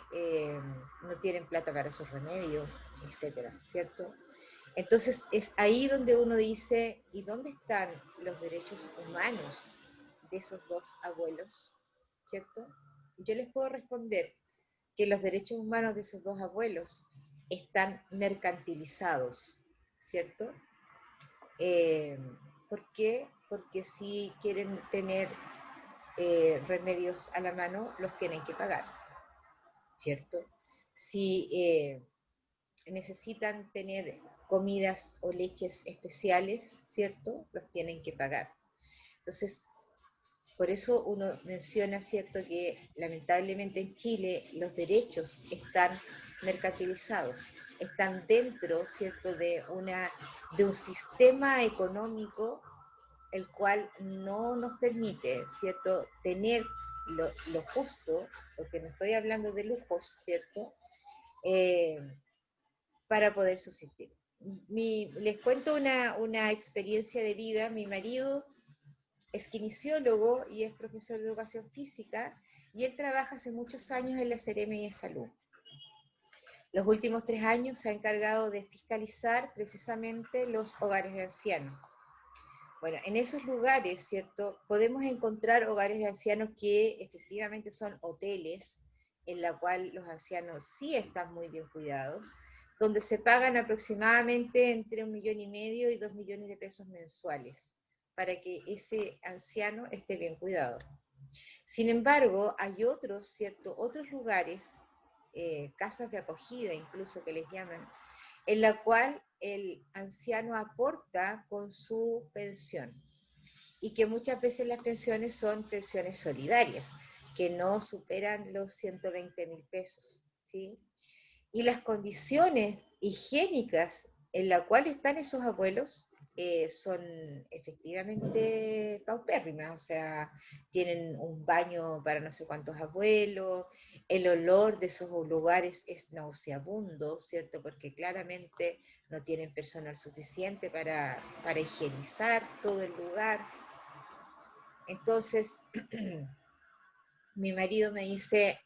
no tienen plata para sus remedios, etcétera, ¿cierto? Entonces es ahí donde uno dice, ¿y dónde están los derechos humanos de esos dos abuelos? ¿Cierto? Yo les puedo responder que los derechos humanos de esos dos abuelos están mercantilizados, ¿cierto? Eh, ¿Por qué? Porque si quieren tener remedios a la mano, los tienen que pagar, ¿cierto? Si necesitan tener comidas o leches especiales, ¿cierto? Los tienen que pagar. Entonces, por eso uno menciona, ¿cierto?, que lamentablemente en Chile los derechos están mercantilizados, están dentro, ¿cierto?, de un sistema económico el cual no nos permite, ¿cierto?, tener lo justo, porque no estoy hablando de lujos, ¿cierto?, eh, para poder subsistir. Les cuento una experiencia de vida. Mi marido es kinesiólogo y es profesor de educación física y él trabaja hace muchos años en la Seremi de Salud. Los últimos 3 años se ha encargado de fiscalizar precisamente los hogares de ancianos. Bueno, en esos lugares, ¿cierto? Podemos encontrar hogares de ancianos que efectivamente son hoteles, en la cual los ancianos sí están muy bien cuidados, donde se pagan aproximadamente entre 1,5 millones y 2 millones de pesos mensuales para que ese anciano esté bien cuidado. Sin embargo, hay otros, ¿cierto? Otros lugares, casas de acogida incluso que les llaman, en la cual el anciano aporta con su pensión y que muchas veces las pensiones son pensiones solidarias, que no superan los 120.000 pesos, ¿sí? Y las condiciones higiénicas en la cual están esos abuelos son efectivamente paupérrimas, o sea, tienen un baño para no sé cuántos abuelos, el olor de esos lugares es nauseabundo, ¿cierto? Porque claramente no tienen personal suficiente para higienizar todo el lugar. Entonces, mi marido me dice,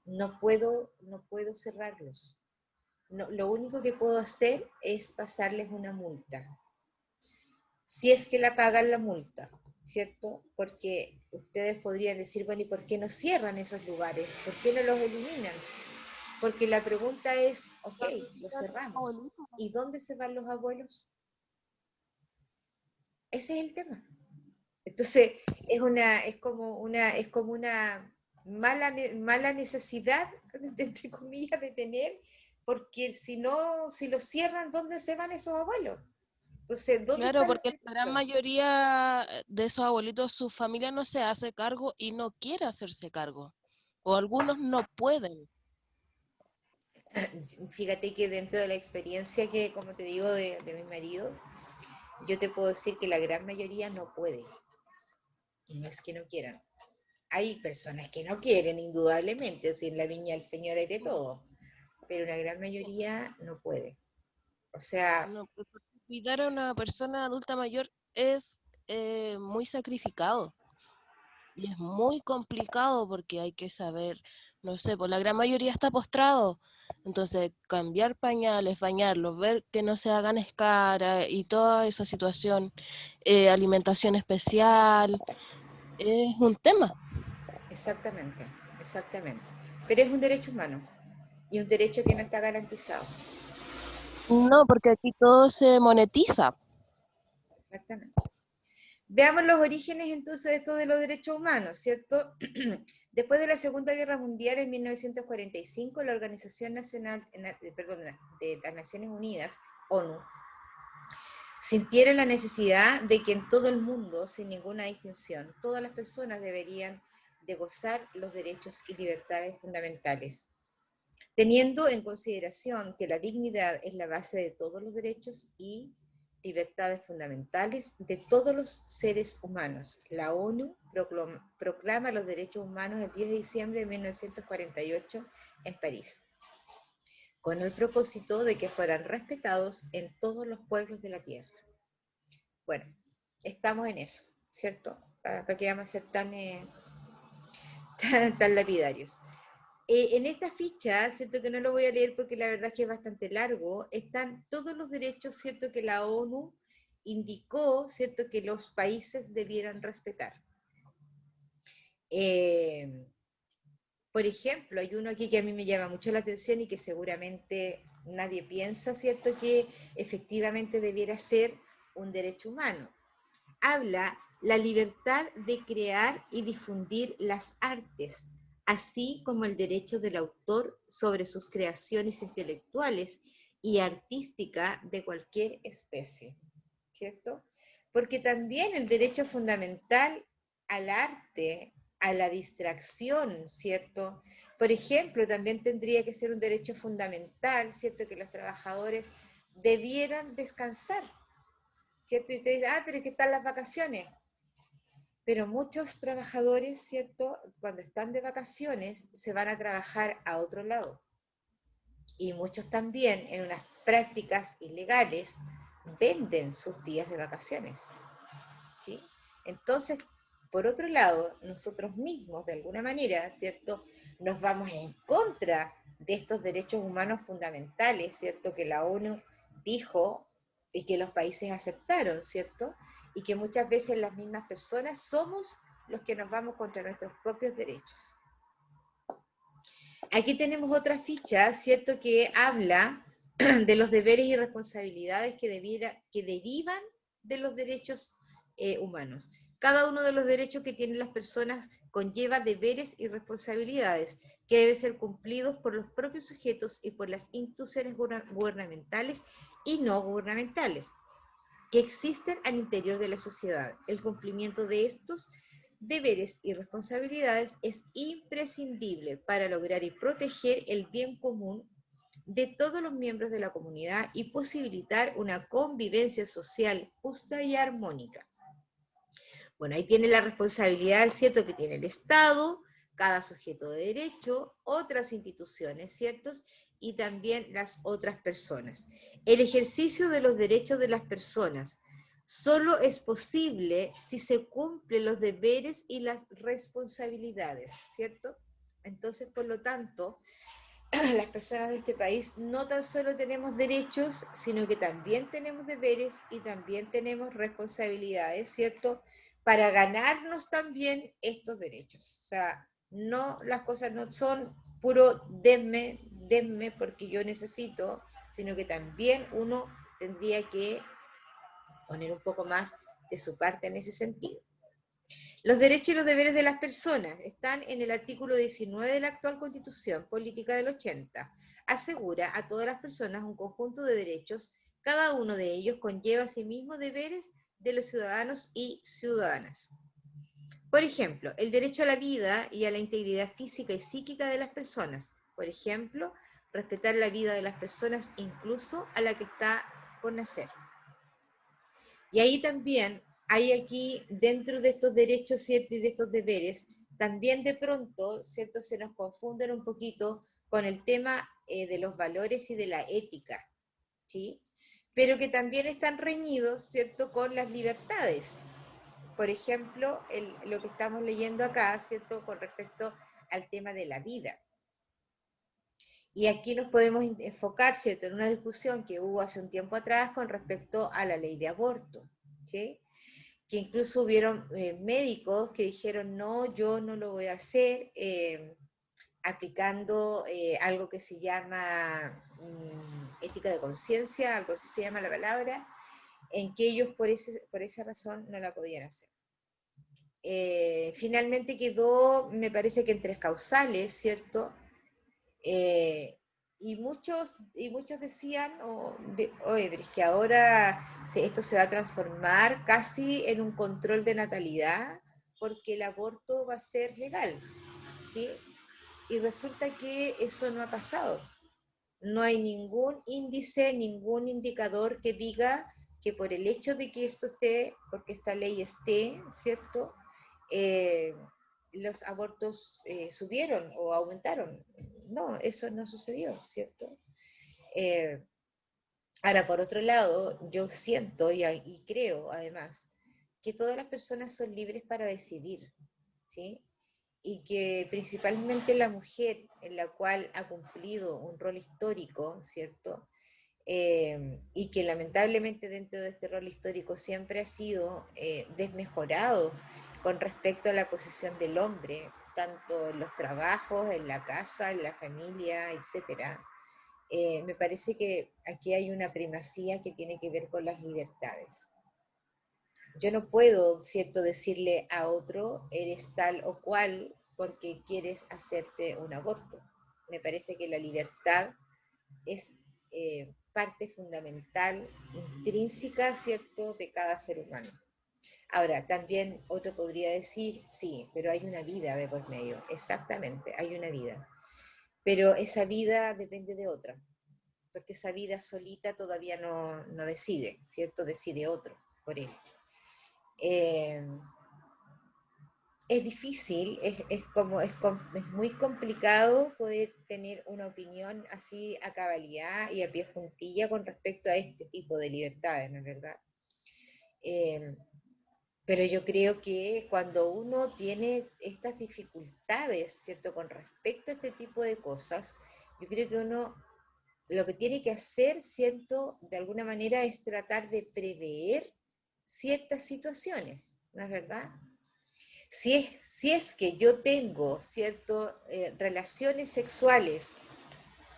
no puedo cerrarlos. No, lo único que puedo hacer es pasarles una multa. Si es que la pagan la multa, ¿cierto? Porque ustedes podrían decir, bueno, ¿y por qué no cierran esos lugares? ¿Por qué no los eliminan? Porque la pregunta es, ok, los cerramos. ¿Y dónde se van los abuelos? Ese es el tema. Entonces, es como una mala necesidad, entre comillas, de tener, porque si no, si los cierran, ¿dónde se van esos abuelos? Entonces, ¿dónde Claro, están los porque la gran derechos? mayoría de esos abuelitos, su familia no se hace cargo y no quiere hacerse cargo. O algunos no pueden. Fíjate que dentro de la experiencia que, como te digo, de mi marido, yo te puedo decir que la gran mayoría no puede. Y no es que no quieran. Hay personas que no quieren, indudablemente, si en la viña del Señor hay de todo, pero una gran mayoría no puede. O sea, No, porque cuidar a una persona adulta mayor es muy sacrificado. Y es muy complicado porque hay que saber, no sé, pues la gran mayoría está postrado. Entonces, cambiar pañales, bañarlos, ver que no se hagan escara y toda esa situación, alimentación especial, es un tema. exactamente, exactamente. Pero es un derecho humano y un derecho que no está garantizado. No, porque aquí todo se monetiza. Exactamente. Veamos los orígenes entonces de esto de los derechos humanos, ¿cierto? Después de la Segunda Guerra Mundial, en 1945, la Organización Nacional, perdón, de las Naciones Unidas, ONU, sintieron la necesidad de que en todo el mundo, sin ninguna distinción, todas las personas deberían de gozar los derechos y libertades fundamentales, teniendo en consideración que la dignidad es la base de todos los derechos y libertades fundamentales de todos los seres humanos. La ONU proclama los derechos humanos el 10 de diciembre de 1948 en París, con el propósito de que fueran respetados en todos los pueblos de la Tierra. Bueno, estamos en eso, ¿cierto? ¿Para qué vamos a ser tan lapidarios? En esta ficha, cierto que no lo voy a leer porque la verdad es que es bastante largo, están todos los derechos, cierto, que la ONU indicó, cierto, que los países debieran respetar. Por ejemplo, hay uno aquí que a mí me llama mucho la atención y que seguramente nadie piensa, cierto, que efectivamente debiera ser un derecho humano. Habla la libertad de crear y difundir las artes, así como el derecho del autor sobre sus creaciones intelectuales y artísticas de cualquier especie, ¿cierto? Porque también el derecho fundamental al arte, a la distracción, ¿cierto? Por ejemplo, también tendría que ser un derecho fundamental, ¿cierto? Que los trabajadores debieran descansar, ¿cierto? Y usted dice, pero es que están las vacaciones. Pero muchos trabajadores, ¿cierto? Cuando están de vacaciones, se van a trabajar a otro lado. Y muchos también, en unas prácticas ilegales, venden sus días de vacaciones, ¿sí? Entonces, por otro lado, nosotros mismos, de alguna manera, ¿cierto? Nos vamos en contra de estos derechos humanos fundamentales, ¿cierto? Que la ONU dijo y que los países aceptaron, ¿cierto? Y que muchas veces las mismas personas somos los que nos vamos contra nuestros propios derechos. Aquí tenemos otra ficha, ¿cierto? Que habla de los deberes y responsabilidades que derivan de los derechos humanos. Cada uno de los derechos que tienen las personas conlleva deberes y responsabilidades que deben ser cumplidos por los propios sujetos y por las instituciones gubernamentales y no gubernamentales que existen al interior de la sociedad. El cumplimiento de estos deberes y responsabilidades es imprescindible para lograr y proteger el bien común de todos los miembros de la comunidad y posibilitar una convivencia social justa y armónica. Bueno, ahí tiene la responsabilidad, ¿cierto?, que tiene el Estado, cada sujeto de derecho, otras instituciones, ¿ciertos?, y también las otras personas. El ejercicio de los derechos de las personas solo es posible si se cumplen los deberes y las responsabilidades, ¿cierto? Entonces, por lo tanto, las personas de este país no tan solo tenemos derechos, sino que también tenemos deberes y también tenemos responsabilidades, ¿cierto?, para ganarnos también estos derechos. O sea, no, las cosas no son puro denme, denme porque yo necesito, sino que también uno tendría que poner un poco más de su parte en ese sentido. Los derechos y los deberes de las personas están en el artículo 19 de la actual Constitución Política del 80. Asegura a todas las personas un conjunto de derechos, cada uno de ellos conlleva a sí mismo deberes de los ciudadanos y ciudadanas. Por ejemplo, el derecho a la vida y a la integridad física y psíquica de las personas. Por ejemplo, respetar la vida de las personas, incluso a la que está por nacer. Y ahí también hay aquí, dentro de estos derechos, ¿cierto?, y de estos deberes, también de pronto, ¿cierto?, se nos confunden un poquito con el tema de los valores y de la ética, ¿sí? Pero que también están reñidos, ¿cierto?, con las libertades. Por ejemplo, lo que estamos leyendo acá, ¿cierto?, con respecto al tema de la vida. Y aquí nos podemos enfocar, ¿cierto?, en una discusión que hubo hace un tiempo atrás con respecto a la ley de aborto, ¿sí?, que incluso hubieron médicos que dijeron, no, yo no lo voy a hacer, aplicando algo que se llama ética de conciencia, algo así se llama la palabra, en que ellos por esa razón no la podían hacer. Finalmente quedó, me parece que en 3 causales, ¿cierto? Y muchos decían, oye, pero es que ahora esto se va a transformar casi en un control de natalidad porque el aborto va a ser legal, ¿sí? Y resulta que eso no ha pasado. No hay ningún índice, ningún indicador que diga que por el hecho de que esto esté, porque esta ley esté, ¿cierto?, los abortos subieron o aumentaron. No, eso no sucedió, ¿cierto? Ahora, por otro lado, yo siento y creo, además, que todas las personas son libres para decidir, ¿sí? Y que principalmente la mujer, en la cual ha cumplido un rol histórico, ¿cierto?, y que lamentablemente dentro de este rol histórico siempre ha sido desmejorado con respecto a la posición del hombre, tanto en los trabajos, en la casa, en la familia, etcétera. Me parece que aquí hay una primacía que tiene que ver con las libertades. Yo no puedo, ¿cierto?, decirle a otro, eres tal o cual, porque quieres hacerte un aborto. Me parece que la libertad es parte fundamental, intrínseca, ¿cierto?, de cada ser humano. Ahora, también otro podría decir, sí, pero hay una vida de por medio. Exactamente, hay una vida. Pero esa vida depende de otra, porque esa vida solita todavía no decide, ¿cierto? Decide otro por él. Es difícil, es muy complicado poder tener una opinión así a cabalidad y a pie juntilla con respecto a este tipo de libertades, ¿no es verdad? Pero yo creo que cuando uno tiene estas dificultades, ¿cierto?, con respecto a este tipo de cosas, yo creo que uno lo que tiene que hacer, ¿cierto?, de alguna manera es tratar de prever ciertas situaciones, ¿no es verdad? Si es que yo tengo, ¿cierto?, relaciones sexuales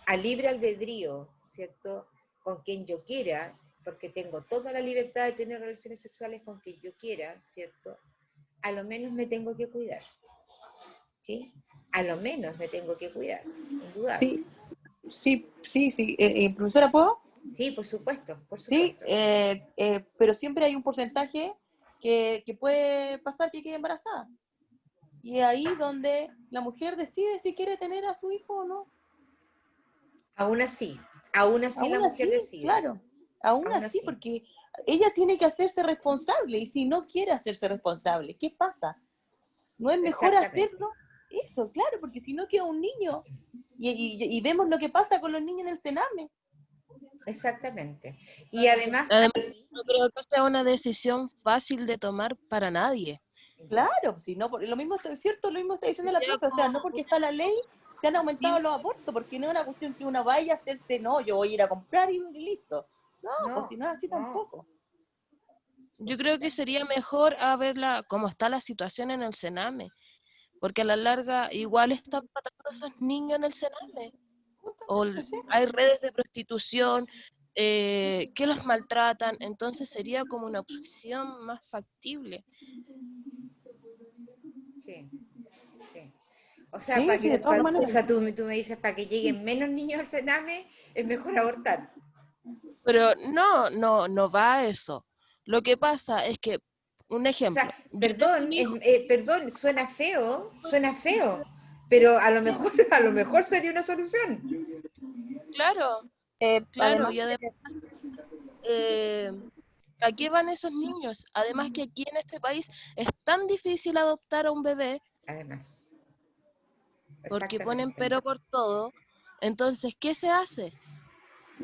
a libre albedrío, ¿cierto?, con quien yo quiera, porque tengo toda la libertad de tener relaciones sexuales con quien yo quiera, ¿cierto?, a lo menos me tengo que cuidar, ¿sí? A lo menos me tengo que cuidar, indudable. Sí. Profesora, ¿puedo? Sí, por supuesto, por Sí, supuesto. pero siempre hay un porcentaje que puede pasar que quede embarazada. Y ahí donde la mujer decide si quiere tener a su hijo o no. Aún así la Aún mujer así, decide. claro, aún Aún así, así. porque ella tiene que hacerse responsable, y si no quiere hacerse responsable, ¿qué pasa? ¿No es mejor Exactamente. hacerlo? Eso, claro, porque si no queda un niño, y vemos lo que pasa con los niños en el Sename. Exactamente. Y además, Además, ahí, no creo que sea una decisión fácil de tomar para nadie. Claro, si no, lo mismo está, ¿cierto? Lo mismo está diciendo la Sería profe, o sea, no como porque está la ley, se han aumentado los abortos, porque no es una cuestión que uno vaya a hacerse, no, yo voy a ir a comprar y listo. No, pues si no, no es así no, tampoco. Yo creo que sería mejor a verla cómo está la situación en el Sename, porque a la larga igual están matando a esos niños en el Sename. O Justamente, sí. hay redes de prostitución que los maltratan, entonces sería como una opción más factible. sí, sí. O sea, Sí, sí, de todas o maneras. sea, tú me dices, para que lleguen menos niños al Sename, es mejor abortar. Pero no va a eso. Lo que pasa es que, un O sea, ejemplo, yo tengo un hijo, perdón, suena feo, pero a lo mejor sería una solución. claro, claro, Además, y además, eh, ¿a qué van esos niños? Además que aquí en este país es tan difícil adoptar a un bebé Además, porque ponen exactamente, pero por todo. Entonces, ¿qué se hace?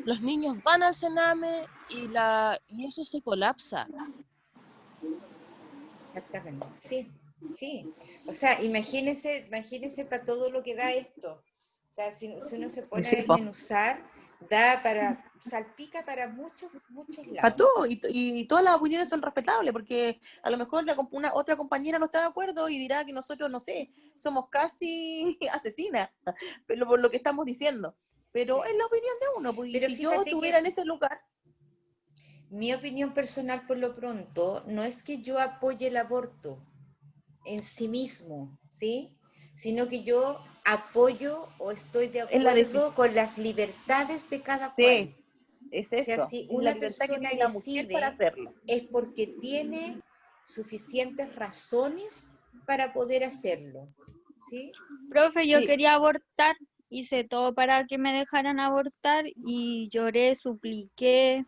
Los niños van al Sename y eso se colapsa. exactamente, sí, sí. O sea, imagínese para todo lo que da esto. O sea, si uno se pone a Sí, po. desmenuzar, salpica para muchos, muchos Para lados. todo, y todas las opiniones son respetables, porque a lo mejor una otra compañera no está de acuerdo y dirá que nosotros, no sé, somos casi asesinas, pero por lo que estamos diciendo. Pero es Sí. la opinión de uno, pues, y Pero si yo fíjate estuviera que en ese lugar, mi opinión personal por lo pronto no es que yo apoye el aborto en sí mismo, ¿sí? Sino que yo apoyo o estoy de es la acuerdo decisión, con las libertades de cada cual. es O sea, eso, si es la una libertad que persona tiene la mujer para decide hacerlo. es porque tiene suficientes razones para poder hacerlo, ¿sí? Profe, yo Sí, quería abortar, hice todo para que me dejaran abortar y lloré, supliqué,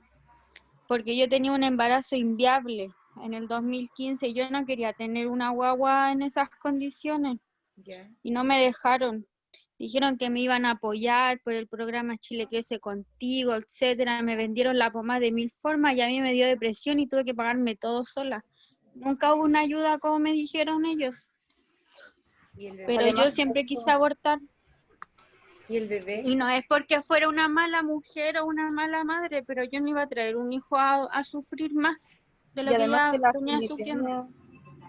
porque yo tenía un embarazo inviable en el 2015 y yo no quería tener una guagua en esas condiciones Ya. y no me dejaron. Dijeron que me iban a apoyar por el programa Chile Crece Contigo, etcétera. Me vendieron la pomada de 1000 formas y a mí me dio depresión y tuve que pagarme todo sola. Nunca hubo una ayuda como me dijeron ellos, ¿Y el pero bebé? yo además de siempre quise eso, abortar. ¿Y el bebé? Y no es porque fuera una mala mujer o una mala madre, pero yo no iba a traer un hijo a sufrir más de y lo que además ya que venía sufriendo.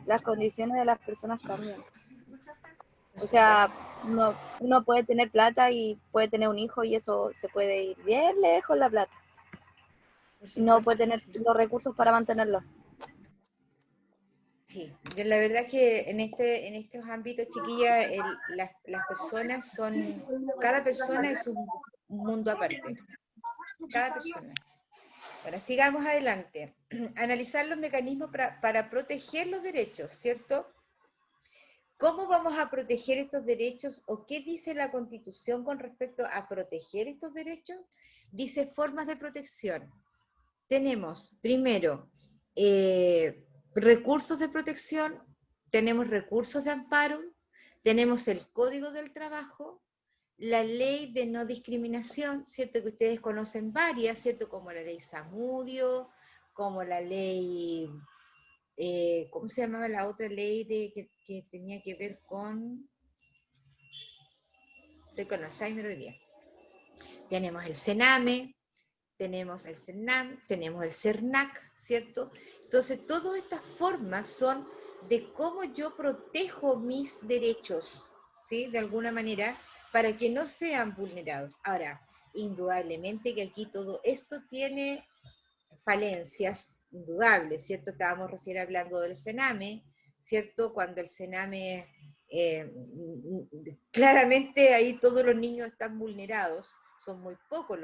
las condiciones de las personas cambian. Por O sea, supuesto. uno puede tener plata y puede tener un hijo y eso se puede ir bien lejos la plata. Por Y no supuesto puede que tener sí. los recursos para mantenerlo. Sí, la verdad que en estos ámbitos, chiquillas, las personas cada persona es un mundo aparte, cada persona. Bueno, sigamos adelante. Analizar los mecanismos para proteger los derechos, ¿cierto? ¿Cómo vamos a proteger estos derechos o qué dice la Constitución con respecto a proteger estos derechos? Dice formas de protección. Tenemos, primero, recursos de protección, tenemos recursos de amparo, tenemos el Código del Trabajo, la ley de no discriminación, ¿cierto? Que ustedes conocen varias, ¿cierto? Como la ley Zamudio, como la ley, ¿cómo se llamaba la otra ley que tenía que ver con... Estoy con Alzheimer hoy día. Tenemos el Sename, tenemos el CERNAM, tenemos el CERNAC, ¿cierto? Entonces, todas estas formas son de cómo yo protejo mis derechos, ¿sí? De alguna manera, para que no sean vulnerados. Ahora, indudablemente que aquí todo esto tiene falencias indudables, ¿cierto? Estábamos recién hablando del CENAME, ¿cierto? Cuando el CENAME, claramente ahí todos los niños están vulnerados, son muy pocos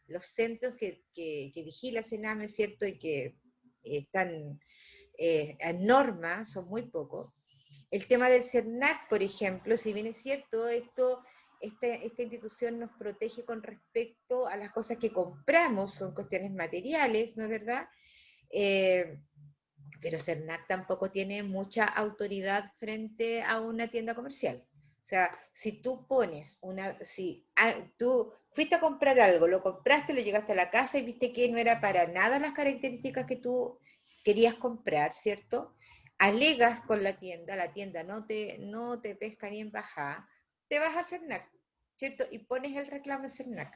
los centros que vigila CENAME, ¿cierto? Y que están en norma, son muy pocos. El tema del CERNAC, por ejemplo, si bien es cierto, esto esta institución nos protege con respecto a las cosas que compramos, son cuestiones materiales, ¿no es verdad? Pero CERNAC tampoco tiene mucha autoridad frente a una tienda comercial. O sea, si tú pones tú fuiste a comprar algo, lo compraste, lo llegaste a la casa y viste que no era para nada las características que tú querías comprar, ¿cierto? Alegas con la tienda no te pesca ni en bajada, te vas al CERNAC, ¿cierto? Y pones el reclamo en CERNAC.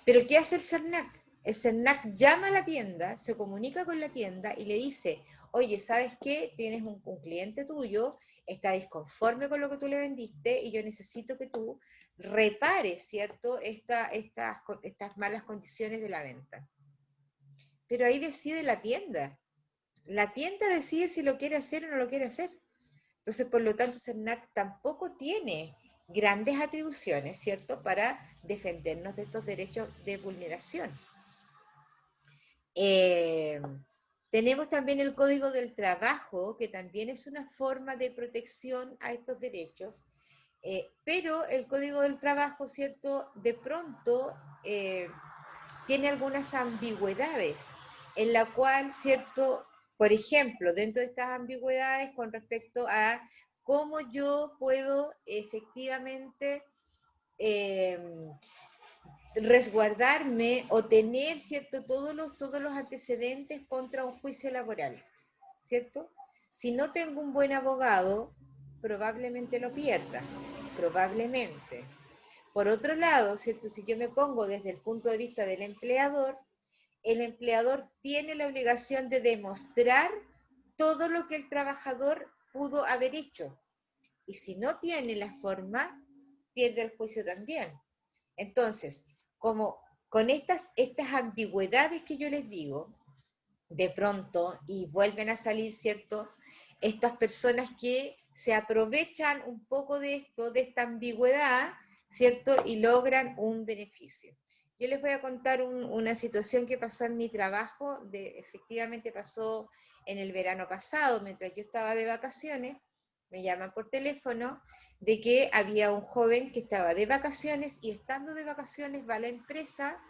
Pero ¿qué hace el CERNAC? El CERNAC llama a la tienda, se comunica con la tienda y le dice, oye, ¿sabes qué? Tienes un cliente tuyo, está disconforme con lo que tú le vendiste y yo necesito que tú repares, ¿cierto? Estas malas condiciones de la venta. Pero ahí decide la tienda. La tienda decide si lo quiere hacer o no lo quiere hacer. Entonces, por lo tanto, CERNAC tampoco tiene grandes atribuciones, ¿cierto?, para defendernos de estos derechos de vulneración. Tenemos también el Código del Trabajo, que también es una forma de protección a estos derechos, pero el Código del Trabajo, ¿cierto?, de pronto tiene algunas ambigüedades, en la cual, ¿cierto?, por ejemplo, dentro de estas ambigüedades con respecto a cómo yo puedo efectivamente resguardarme o tener, ¿cierto?, todos los antecedentes contra un juicio laboral, ¿cierto? Si no tengo un buen abogado, probablemente lo pierda, probablemente. Por otro lado, ¿cierto?, si yo me pongo desde el punto de vista del empleador, el empleador tiene la obligación de demostrar todo lo que el trabajador pudo haber hecho. Y si no tiene la forma, pierde el juicio también. Entonces, como con estas ambigüedades que yo les digo, de pronto, y vuelven a salir, ¿cierto?, estas personas que se aprovechan un poco de esto, de esta ambigüedad, ¿cierto?, y logran un beneficio. Yo les voy a contar una situación que pasó en mi trabajo, efectivamente pasó en el verano pasado, mientras yo estaba de vacaciones, me llaman por teléfono, de que había un joven que estaba de vacaciones y estando de vacaciones va a la empresa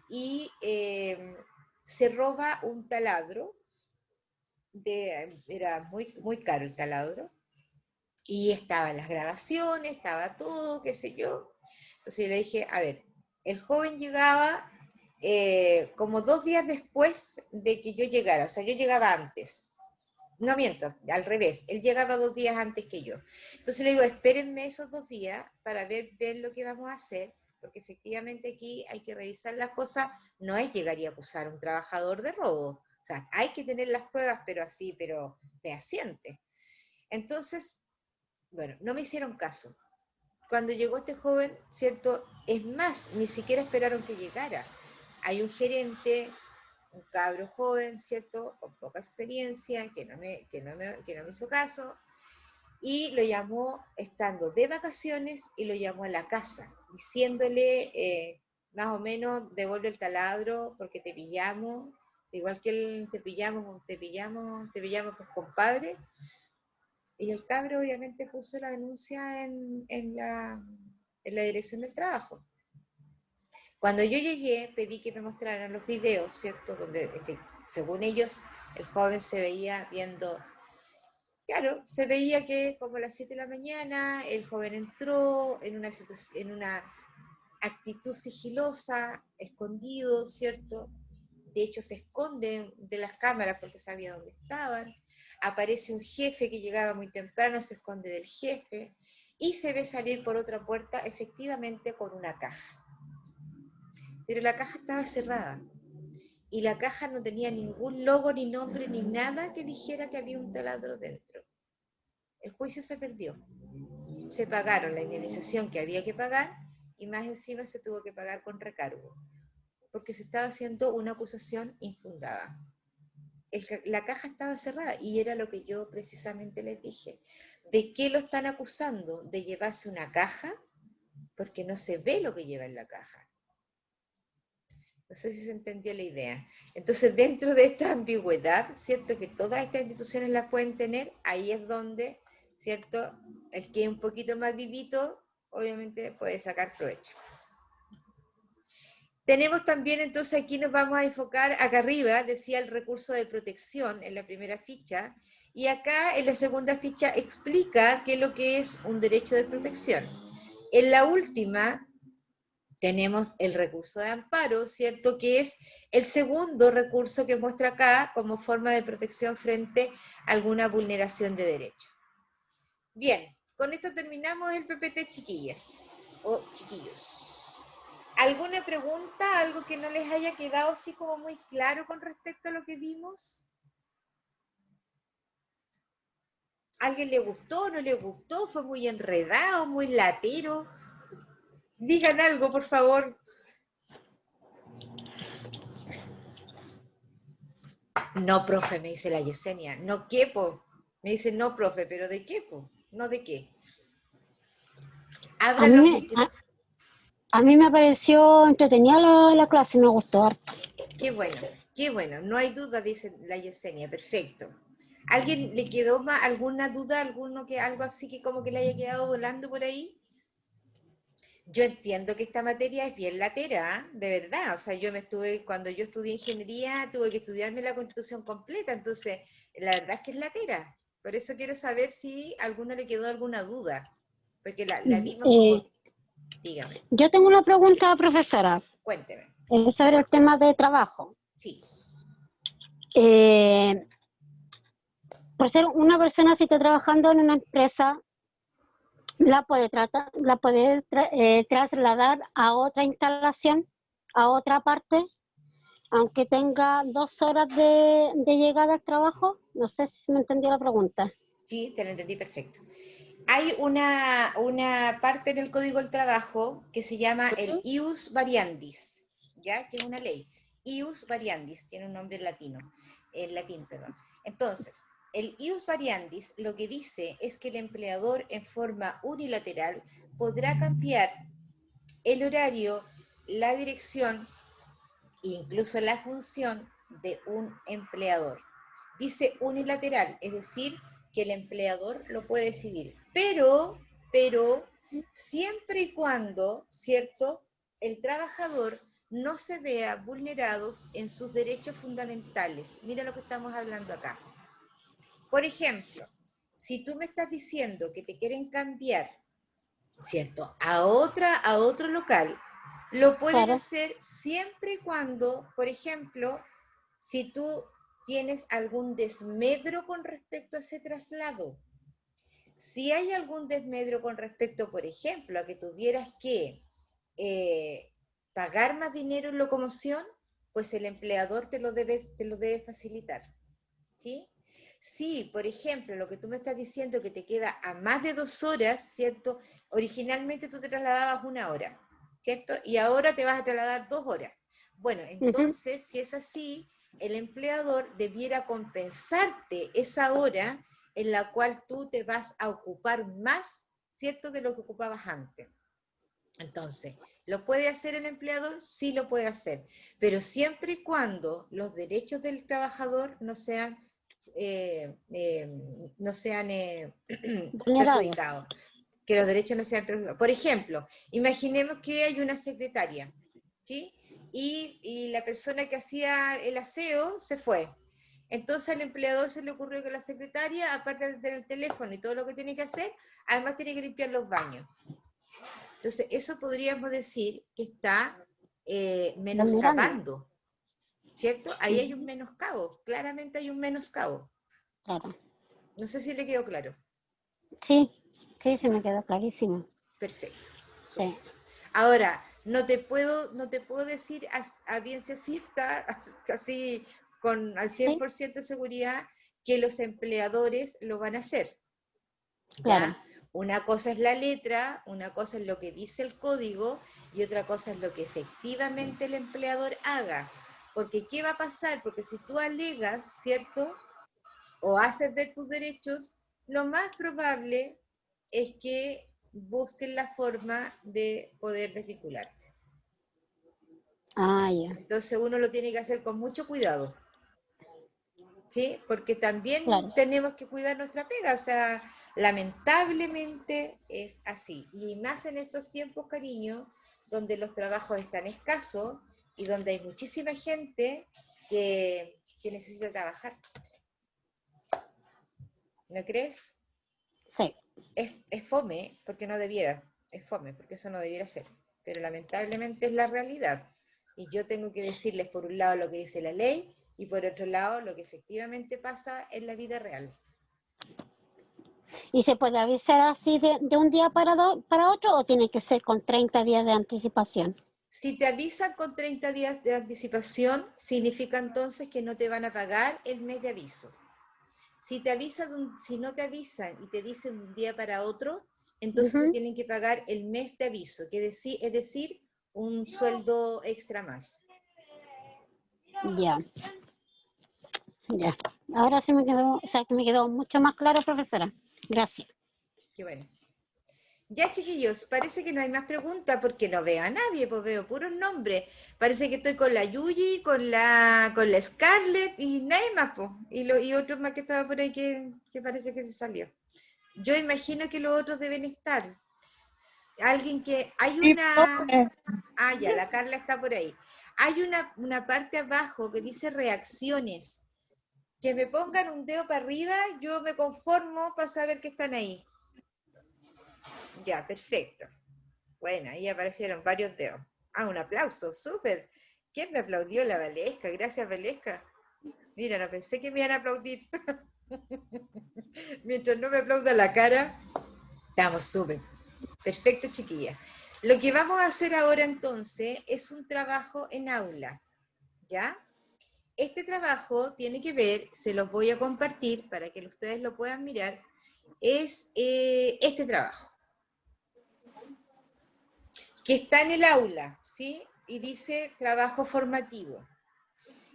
y se roba un taladro, era muy, muy caro el taladro, y estaban las grabaciones, estaba todo, qué sé yo. Entonces yo le dije, a ver, el joven llegaba como 2 días después de que yo llegara, o sea, yo llegaba antes. No miento, al revés, él llegaba 2 días antes que yo. Entonces le digo, espérenme esos 2 días para ver lo que vamos a hacer, porque efectivamente aquí hay que revisar las cosas, no es llegar y acusar a un trabajador de robo, o sea, hay que tener las pruebas, pero fehacientes. Entonces, bueno, no me hicieron caso. Cuando llegó este joven, ¿cierto? Es más, ni siquiera esperaron que llegara. Hay un gerente, un cabro joven, ¿cierto?, con poca experiencia, que no me hizo caso, y lo llamó estando de vacaciones y lo llamó a la casa, diciéndole más o menos, devuelve el taladro porque te pillamos, igual que te pillamos, pues compadre. Y el cabro obviamente puso la denuncia en la dirección del trabajo. Cuando yo llegué, pedí que me mostraran los videos, ¿cierto? Donde, según ellos, el joven se veía viendo, claro, se veía que como a las 7 de la mañana, el joven entró en una actitud sigilosa, escondido, ¿cierto? De hecho, se esconde de las cámaras porque sabía dónde estaban. Aparece un jefe que llegaba muy temprano, se esconde del jefe y se ve salir por otra puerta, efectivamente, con una caja. Pero la caja estaba cerrada y la caja no tenía ningún logo, ni nombre, ni nada que dijera que había un taladro dentro. El juicio se perdió. Se pagaron la indemnización que había que pagar y más encima se tuvo que pagar con recargo, porque se estaba haciendo una acusación infundada. La caja estaba cerrada y era lo que yo precisamente les dije. ¿De qué lo están acusando? ¿De llevarse una caja? Porque no se ve lo que lleva en la caja. No sé si se entendió la idea. Entonces, dentro de esta ambigüedad, ¿cierto?, que todas estas instituciones las pueden tener, ahí es donde, ¿cierto?, el que es un poquito más vivito, obviamente puede sacar provecho. Tenemos también, entonces aquí nos vamos a enfocar, acá arriba decía el recurso de protección en la primera ficha, y acá en la segunda ficha explica qué es lo que es un derecho de protección. En la última tenemos el recurso de amparo, ¿cierto? Que es el segundo recurso que muestra acá como forma de protección frente a alguna vulneración de derecho. Bien, con esto terminamos el PPT, chiquillas o chiquillos. ¿Alguna pregunta, algo que no les haya quedado así como muy claro con respecto a lo que vimos? ¿Alguien le gustó, no le gustó? ¿Fue muy enredado, muy latero? Digan algo, por favor. No, profe, me dice la Yesenia. No, ¿qué, po? Me dice, no, profe, pero ¿de qué, po? No, ¿de qué? A Abran mí, los me- micrófonos. a mí me pareció entretenida la clase, me gustó harto. Qué bueno, qué bueno. No hay duda, dice la Yesenia. Perfecto. ¿Alguien le quedó alguna duda, algo así que como que le haya quedado volando por ahí? Yo entiendo que esta materia es bien latera, ¿eh? De verdad. O sea, cuando yo estudié ingeniería, tuve que estudiarme la Constitución completa, entonces, la verdad es que es latera. Por eso quiero saber si a alguno le quedó alguna duda, porque la vimos como, dígame, Yo tengo una pregunta, profesora, cuénteme. sobre el tema de trabajo. Sí, Eh, por ser una persona, si está trabajando en una empresa, la puede trasladar a otra instalación, a otra parte, aunque tenga 2 horas de llegada al trabajo. No sé si me entendió la pregunta. sí, te lo entendí perfecto. Hay una parte en el Código del Trabajo que se llama el ius variandis, ¿ya? Que es una ley. Ius variandis, tiene un nombre en latín, perdón. Entonces, el ius variandis lo que dice es que el empleador en forma unilateral podrá cambiar el horario, la dirección e incluso la función de un empleador. Dice unilateral, es decir, que el empleador lo puede decidir, pero siempre y cuando, ¿cierto?, el trabajador no se vea vulnerados en sus derechos fundamentales. Mira lo que estamos hablando acá. Por ejemplo, si tú me estás diciendo que te quieren cambiar, ¿cierto?, a otro local, lo pueden Claro. hacer siempre y cuando, por ejemplo, si tú tienes algún desmedro con respecto a ese traslado. Si hay algún desmedro con respecto, por ejemplo, a que tuvieras que pagar más dinero en locomoción, pues el empleador te lo debe facilitar. ¿Sí? Si, por ejemplo, lo que tú me estás diciendo que te queda a más de 2 horas, ¿cierto? Originalmente tú te trasladabas 1 hora, ¿cierto? Y ahora te vas a trasladar 2 horas. Bueno, entonces, si es así, el empleador debiera compensarte esa hora en la cual tú te vas a ocupar más, ¿cierto?, de lo que ocupabas antes. Entonces, ¿lo puede hacer el empleador? Sí lo puede hacer, pero siempre y cuando los derechos del trabajador no sean Vulnerado. perjudicados, que los derechos no sean perjudicados. Por ejemplo, imaginemos que hay una secretaria, ¿sí? Y la persona que hacía el aseo se fue. Entonces al empleador se le ocurrió que la secretaria, aparte de tener el teléfono y todo lo que tiene que hacer, además tiene que limpiar los baños. Entonces, eso podríamos decir que está menoscabando, ¿cierto? Ahí hay un menoscabo, claramente hay un menoscabo. Claro. No sé si le quedó claro. Sí, sí, se me quedó clarísimo. Perfecto. Sí. Ahora, no te puedo decir a ciencia cierta, así al 100% de seguridad, que los empleadores lo van a hacer. ¿Ya? Claro. Una cosa es la letra, una cosa es lo que dice el código y otra cosa es lo que efectivamente el empleador haga. Porque ¿qué va a pasar? Porque si tú alegas, ¿cierto?, o haces ver tus derechos, lo más probable es que busquen la forma de poder desvincularte. Ah, ya. Entonces uno lo tiene que hacer con mucho cuidado. ¿sí? Porque también Claro. tenemos que cuidar nuestra pega, o sea, lamentablemente es así. Y más en estos tiempos, cariño, donde los trabajos están escasos y donde hay muchísima gente que necesita trabajar. ¿No crees? Sí. Es fome, porque no debiera, es fome, porque eso no debiera ser. Pero lamentablemente es la realidad. Y yo tengo que decirles por un lado lo que dice la ley y por otro lado lo que efectivamente pasa en la vida real. ¿Y se puede avisar así de un día para otro o tiene que ser con 30 días de anticipación? Si te avisan con 30 días de anticipación, significa entonces que no te van a pagar el mes de aviso. Si no te avisan y te dicen de un día para otro, entonces te tienen que pagar el mes de aviso, es decir, un sueldo extra más. Ya. Ya. Ahora sí me quedó, o sea, que me quedó mucho más claro, profesora. Gracias. Qué bueno. Ya, chiquillos, parece que no hay más preguntas porque no veo a nadie, pues veo puros nombres. Parece que estoy con la Yuyi, con la Scarlett y nadie más, pues. Y otro más que estaba por ahí que parece que se salió. Yo imagino que los otros deben estar. Alguien que... Hay Sí, una... profe. Ah, ya, la Carla está por ahí. Hay una parte abajo que dice reacciones. Que me pongan un dedo para arriba, yo me conformo para saber que están ahí. Ya, perfecto. Bueno, ahí aparecieron varios dedos. Ah, un aplauso, súper. ¿Quién me aplaudió? La Valesca. Gracias, Valesca. Mira, no pensé que me iban a aplaudir. Mientras no me aplauda la cara, estamos súper. Perfecto, chiquilla. Lo que vamos a hacer ahora entonces es un trabajo en aula, ¿ya? Este trabajo tiene que ver, se los voy a compartir para que ustedes lo puedan mirar, es este trabajo, que está en el aula, ¿sí? Y dice trabajo formativo.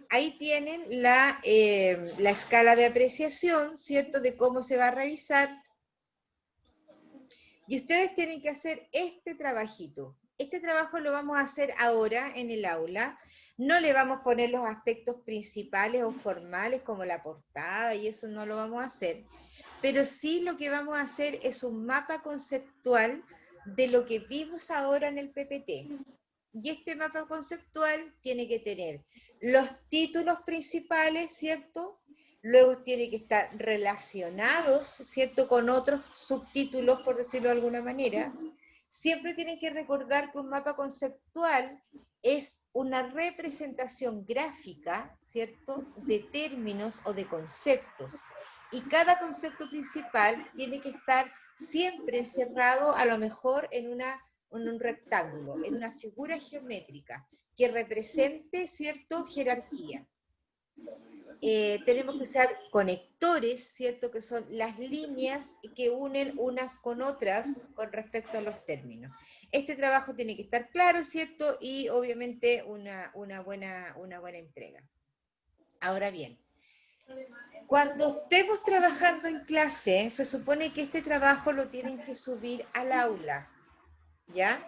Ahí tienen la escala de apreciación, ¿cierto? De cómo se va a revisar. Y ustedes tienen que hacer este trabajito. Este trabajo lo vamos a hacer ahora en el aula. No le vamos a poner los aspectos principales o formales como la portada y eso no lo vamos a hacer. Pero sí lo que vamos a hacer es un mapa conceptual de lo que vimos ahora en el PPT. Y este mapa conceptual tiene que tener los títulos principales, ¿cierto? Luego tiene que estar relacionados, ¿cierto? Con otros subtítulos, por decirlo de alguna manera. Siempre tienen que recordar que un mapa conceptual es una representación gráfica, ¿cierto? De términos o de conceptos. Y cada concepto principal tiene que estar siempre encerrado a lo mejor en un rectángulo, en una figura geométrica que represente, ¿cierto? Jerarquía. Tenemos que usar conectores, ¿cierto? Que son las líneas que unen unas con otras con respecto a los términos. Este trabajo tiene que estar claro, ¿cierto? Y obviamente una buena entrega. Ahora bien, cuando estemos trabajando en clase, se supone que este trabajo lo tienen que subir al aula, ¿ya?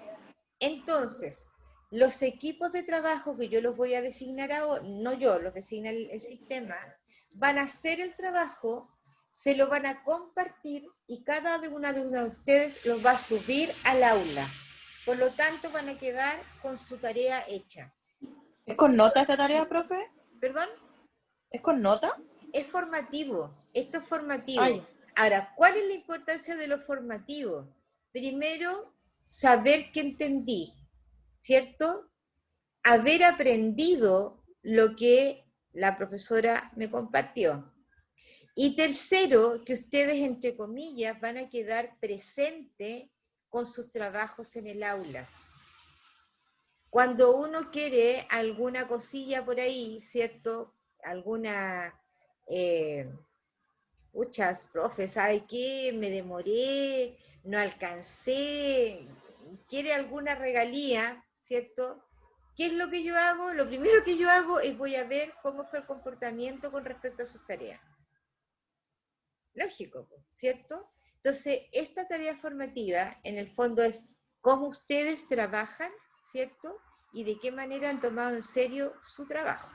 Entonces, los equipos de trabajo que yo los voy a designar ahora, no yo, los designa el sistema, van a hacer el trabajo, se lo van a compartir y cada una de ustedes los va a subir al aula. Por lo tanto, van a quedar con su tarea hecha. ¿Es con nota esta tarea, profe? ¿Perdón? ¿Es con nota? Es formativo, esto es formativo. Ay. Ahora, ¿cuál es la importancia de lo formativo? Primero, saber que entendí, ¿cierto? Haber aprendido lo que la profesora me compartió. Y tercero, que ustedes, entre comillas, van a quedar presentes con sus trabajos en el aula. Cuando uno quiere alguna cosilla por ahí, ¿cierto? Alguna... muchas, profe, ¿sabe qué? Me demoré, no alcancé, quiere alguna regalía, ¿cierto? ¿Qué es lo que yo hago? Lo primero que yo hago es voy a ver cómo fue el comportamiento con respecto a sus tareas. Lógico, ¿cierto? Entonces, esta tarea formativa, en el fondo, es cómo ustedes trabajan, ¿cierto? Y de qué manera han tomado en serio su trabajo.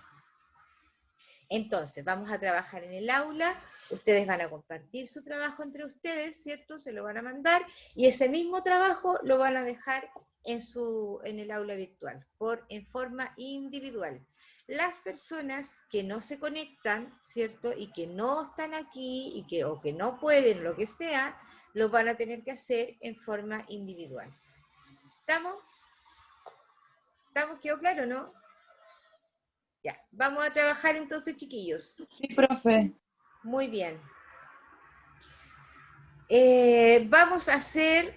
Entonces, vamos a trabajar en el aula, ustedes van a compartir su trabajo entre ustedes, ¿cierto? Se lo van a mandar y ese mismo trabajo lo van a dejar en el aula virtual, en forma individual. Las personas que no se conectan, ¿cierto? Y que no están aquí o que no pueden, lo que sea, lo van a tener que hacer en forma individual. ¿Estamos? ¿Estamos? ¿Quedó claro, no? Ya, vamos a trabajar entonces, chiquillos. Sí, profe. Muy bien. Vamos a hacer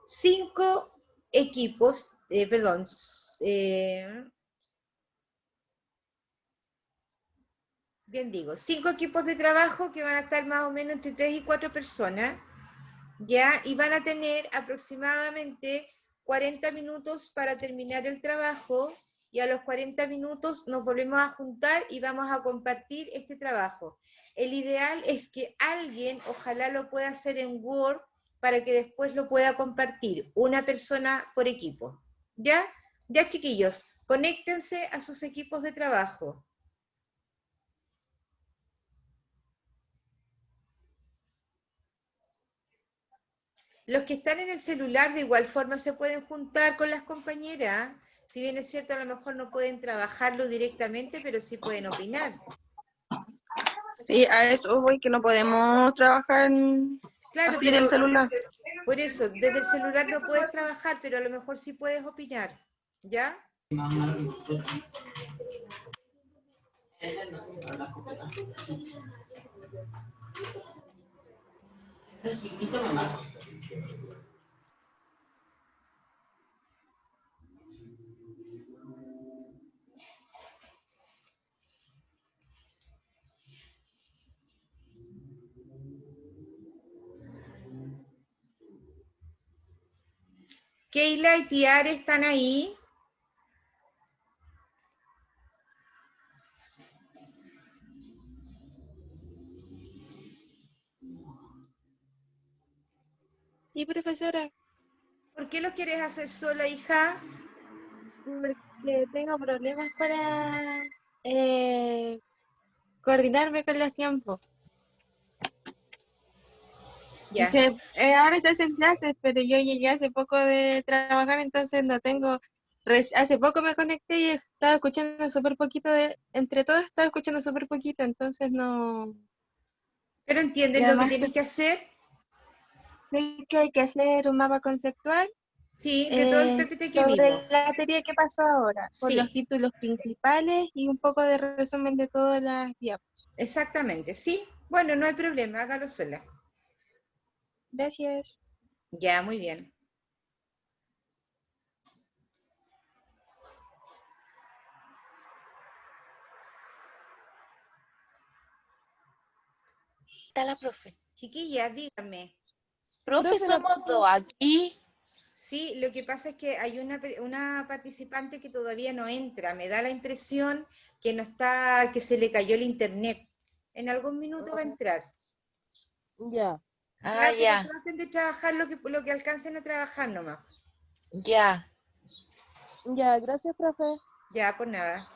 5 equipos, bien digo, 5 equipos de trabajo que van a estar más o menos entre 3 y 4 personas, ¿ya? Y van a tener aproximadamente 40 minutos para terminar el trabajo y a los 40 minutos nos volvemos a juntar y vamos a compartir este trabajo. El ideal es que alguien, ojalá lo pueda hacer en Word para que después lo pueda compartir, una persona por equipo. ¿Ya? Ya, chiquillos, conéctense a sus equipos de trabajo. Los que están en el celular de igual forma se pueden juntar con las compañeras. Si bien es cierto, a lo mejor no pueden trabajarlo directamente, pero sí pueden opinar. Sí, a eso voy, que no podemos trabajar Claro, así en el celular. por eso, desde el celular no puedes trabajar, pero a lo mejor sí puedes opinar. ¿Ya? Keila y Tiare están ahí. Sí, profesora, ¿Por qué lo quieres hacer sola, hija? porque tengo problemas para coordinarme con los tiempos. Es Ya. que ahora se hacen clases, pero yo llegué hace poco de trabajar, entonces no tengo. Hace poco me conecté y estaba escuchando súper poquito entre todos estaba escuchando súper poquito, entonces no. ¿Pero Y entienden lo que además tienes que hacer? sé que hay que hacer un mapa conceptual Sí, de todo el PPT que vimos. sobre la serie que pasó ahora, con los Sí, títulos principales y un poco de resumen de todas las diapositivas. exactamente. Sí, bueno, no hay problema, hágalo sola. Gracias. Ya, muy bien. Está la profe. Chiquillas, díganme. Profe, Profe, la somos dos aquí. Sí, lo que pasa es que hay una participante que todavía no entra. Me da la impresión que no está, que se le cayó el internet. En algún minuto va a entrar. ya. Ah, Ya, pero ya, traten de trabajar lo que alcancen a trabajar nomás. ya. Ya, gracias, profe. Ya, por nada.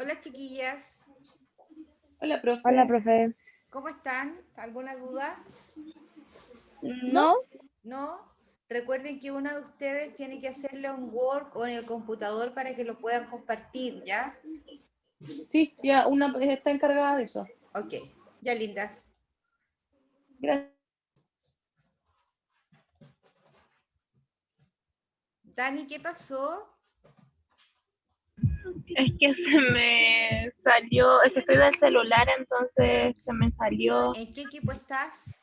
Hola chiquillas, Hola, profe. Hola, profe. ¿cómo están? ¿Alguna duda? ¿No? ¿No? Recuerden que una de ustedes tiene que hacerle un Word o en el computador para que lo puedan compartir, ¿ya? Sí, ya una está encargada de eso. Ok, ya lindas. Gracias. Dani, ¿qué pasó? Es que se me salió, es que estoy del celular, entonces se me salió. ¿En qué equipo estás?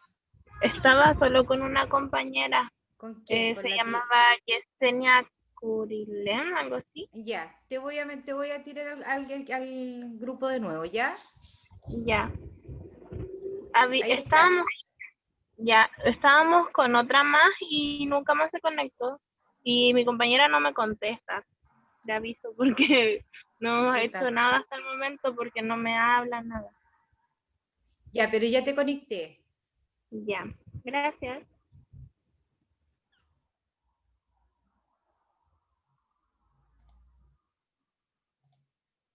Estaba solo con una compañera, ¿Con quién? ¿Con se la llamaba Yesenia Curilén, algo así. Ya, te voy a tirar al grupo de nuevo, ¿ya? Ya. Ahí estás. Estábamos con otra más y nunca más se conectó. Y mi compañera no me contesta. Le aviso porque no hemos Chuta. hecho nada hasta el momento porque no me habla nada. Ya, pero ya te conecté. Ya, gracias.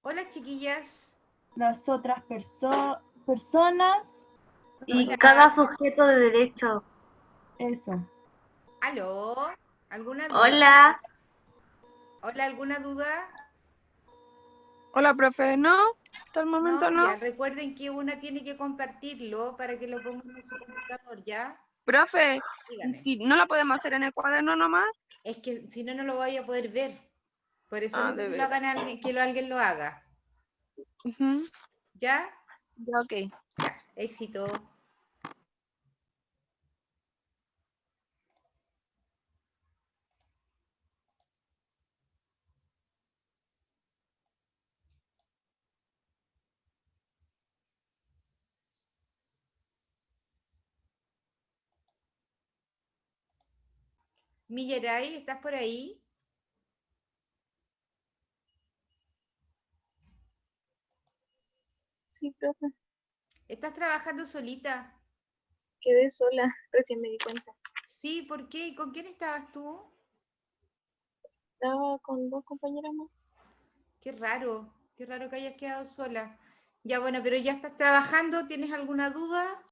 Hola chiquillas. Las otras personas, Y Hola. cada sujeto de derecho. eso. ¿Aló? ¿Alguna duda? Hola. Hola, ¿alguna duda? Hola, profe. No, hasta el momento no. Ya, recuerden que una tiene que compartirlo para que lo pongan en su computador, ¿ya? Profe, Dígame. si no la podemos hacer en el cuaderno nomás. Es que si no, no lo voy a poder ver. Por eso Ah, digo de que veras. alguien lo haga. Ujú. ¿Ya? Ya, ok. Ya, éxito. Millaray, ¿estás por ahí? Sí, profe, ¿Estás trabajando solita? quedé sola, recién me di cuenta. Sí, ¿por qué? ¿Y con quién estabas tú? Estaba con dos compañeras más. Qué raro que hayas quedado sola. Ya, bueno, pero ya estás trabajando, ¿tienes alguna duda?